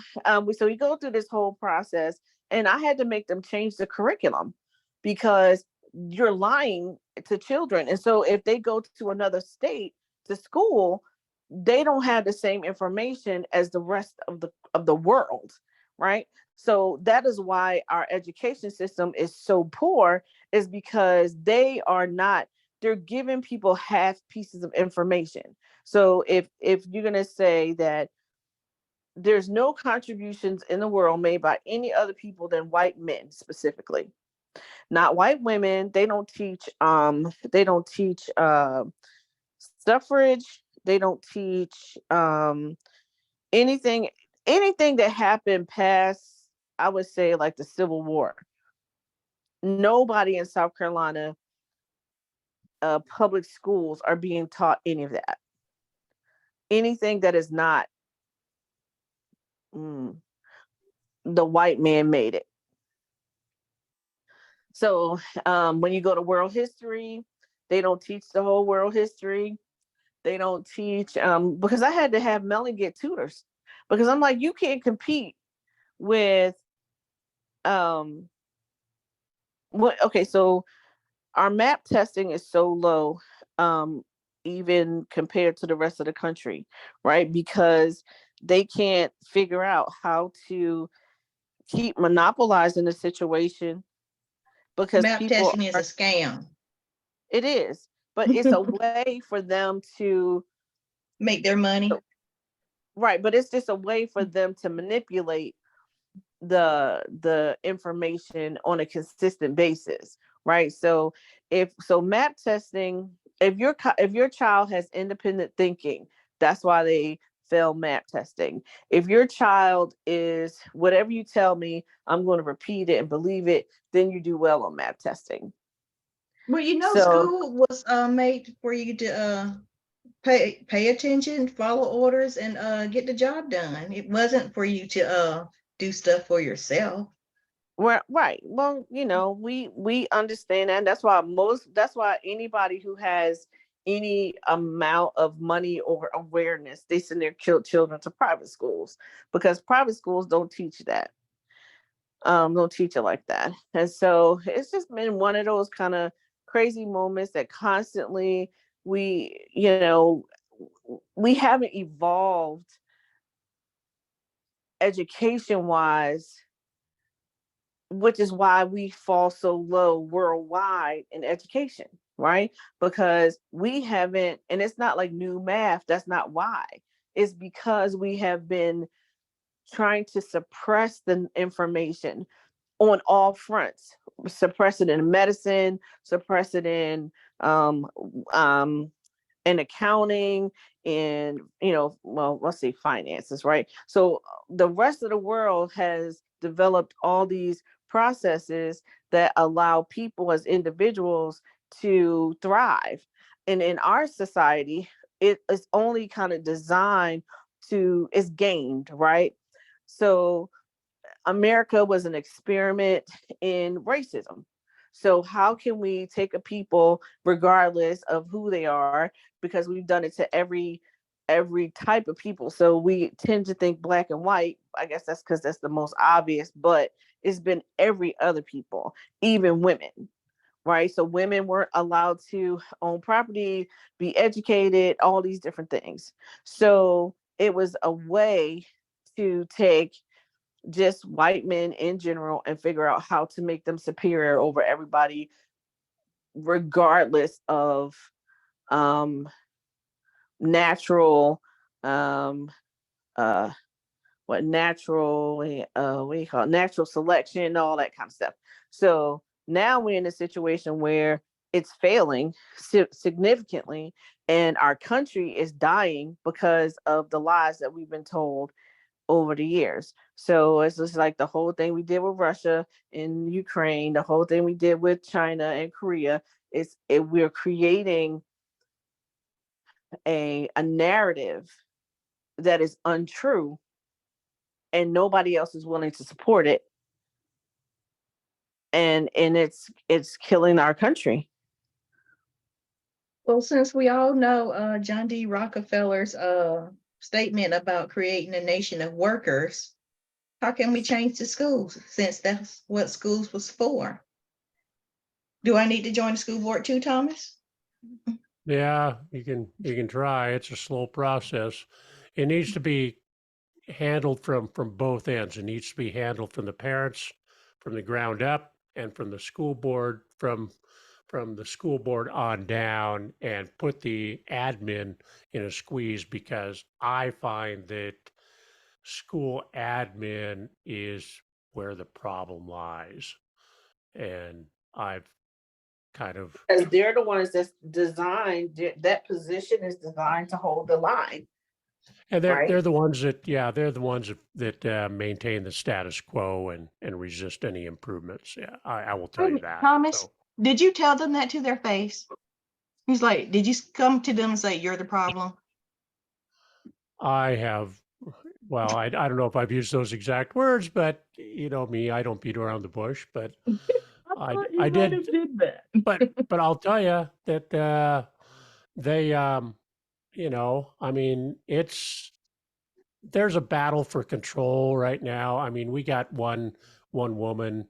we go through this whole process, and I had to make them change the curriculum because you're lying to children. And so if they go to another state to school, they don't have the same information as the rest of the world, right? So that is why our education system is so poor, is because they're giving people half pieces of information. So if you're going to say that there's no contributions in the world made by any other people than white men specifically, not white women. They don't teach suffrage. They don't teach anything that happened past, I would say, like the Civil War. Nobody in South Carolina public schools are being taught any of that. Anything that is not the white man made it. So when you go to world history, they don't teach the whole world history. They don't teach because I had to have Melanie get tutors, because I'm like, you can't compete with okay, so our map testing is so low, even compared to the rest of the country, right? Because they can't figure out how to keep monopolizing the situation, because Map people testing is a scam. it is, but it's a way for them to make their money. Right, but it's just a way for them to manipulate the information on a consistent basis, right? So map testing, if your child has independent thinking, that's why they fail map testing. If your child is whatever you tell me, I'm going to repeat it and believe it, then you do well on map testing. Well, So school was made for you to pay attention, follow orders, and get the job done. It wasn't for you to do stuff for yourself. right. Well, we understand that. That's why anybody who has any amount of money or awareness, they send their children to private schools, because private schools don't teach that. Don't teach it like that. And so it's just been one of those kind of crazy moments that constantly we haven't evolved education wise, which is why we fall so low worldwide in education, right? Because we haven't, and it's not like new math, that's not why. It's because we have been trying to suppress the information on all fronts, suppress it in medicine, suppress it in accounting, and well, let's say finances, right? So the rest of the world has developed all these processes that allow people as individuals to thrive, and in our society it is only kind of designed to, it's gamed, right? So America was an experiment in racism. So how can we take a people regardless of who they are, because we've done it to every type of people. So we tend to think black and white. I guess that's because that's the most obvious, but it's been every other people, even women, right? So women weren't allowed to own property, be educated, all these different things. So it was a way to take just white men in general and figure out how to make them superior over everybody, regardless of natural uh natural what do you call it? Natural selection, all that kind of stuff. So now we're in a situation where it's failing significantly, and our country is dying because of the lies that we've been told over the years. So it's just like the whole thing we did with Russia and Ukraine, the whole thing we did with China and Korea. We're creating a narrative that is untrue, and nobody else is willing to support it. And it's killing our country. Well, since we all know John D. Rockefeller's statement about creating a nation of workers, how can we change the schools, since that's what schools was for? Do I need to join the school board too, Thomas? Yeah, you can try. It's a slow process. It needs to be handled from both ends. It needs to be handled from the parents, from the ground up, and from the school board, from the school board on down, and put the admin in a squeeze, because I find that school admin is where the problem lies. And I've kind of, Because they're the ones that's designed, that position is designed to hold the line. and Right. they're the ones that, yeah, they're the ones that maintain the status quo and resist any improvements. Yeah, I will tell you that. Thomas, So did you tell them that to their face? He's like, did you come to them and say, you're the problem? I have, well, I don't know if I've used those exact words, but you know me, I don't beat around the bush, but I did, that. but I'll tell you that they, I mean, there's a battle for control right now. I mean, we got one woman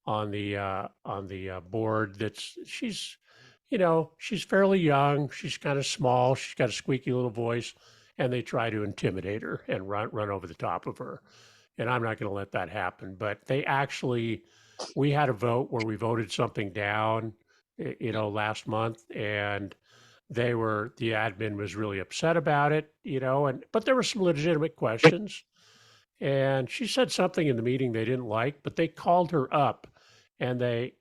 on the board she's fairly young. She's kind of small. She's got a squeaky little voice, and they try to intimidate her and run over the top of her. And I'm not going to let that happen. But we had a vote where we voted something down, last month, and the admin was really upset about it, but there were some legitimate questions. And she said something in the meeting they didn't like, but they called her up and the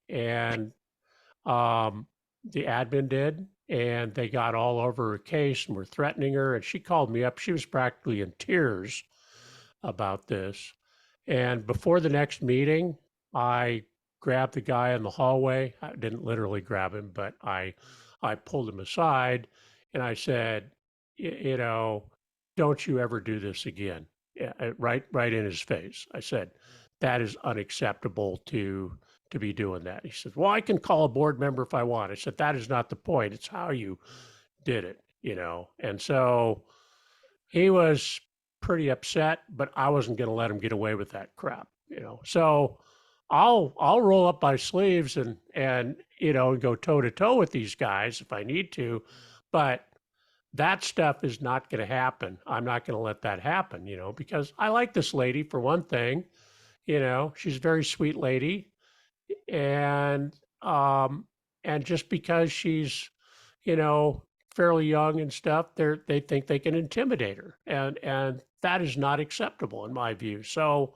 admin did, and they got all over her case and were threatening her. And she called me up. She was practically in tears about this. And before the next meeting, I grabbed the guy in the hallway. I didn't literally grab him, but I pulled him aside and I said, don't you ever do this again. Yeah, right in his face. I said, that is unacceptable to be doing that. He said, well, I can call a board member if I want. I said, that is not the point. It's how you did it, And so he was pretty upset, but I wasn't going to let him get away with that crap, So I'll roll up my sleeves and go toe to toe with these guys if I need to, but that stuff is not going to happen. I'm not going to let that happen, because I like this lady for one thing. She's a very sweet lady, and just because she's, fairly young and stuff, they think they can intimidate her, and that is not acceptable in my view. So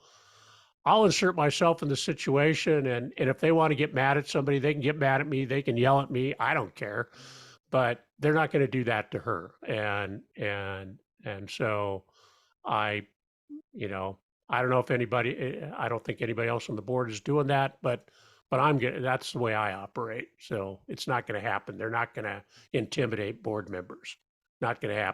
I'll insert myself in the situation, and if they want to get mad at somebody, they can get mad at me. They can yell at me. I don't care, but they're not going to do that to her. And so I, I don't know if I don't think anybody else on the board is doing that, but that's the way I operate. So it's not going to happen. They're not going to intimidate board members. Not going to happen.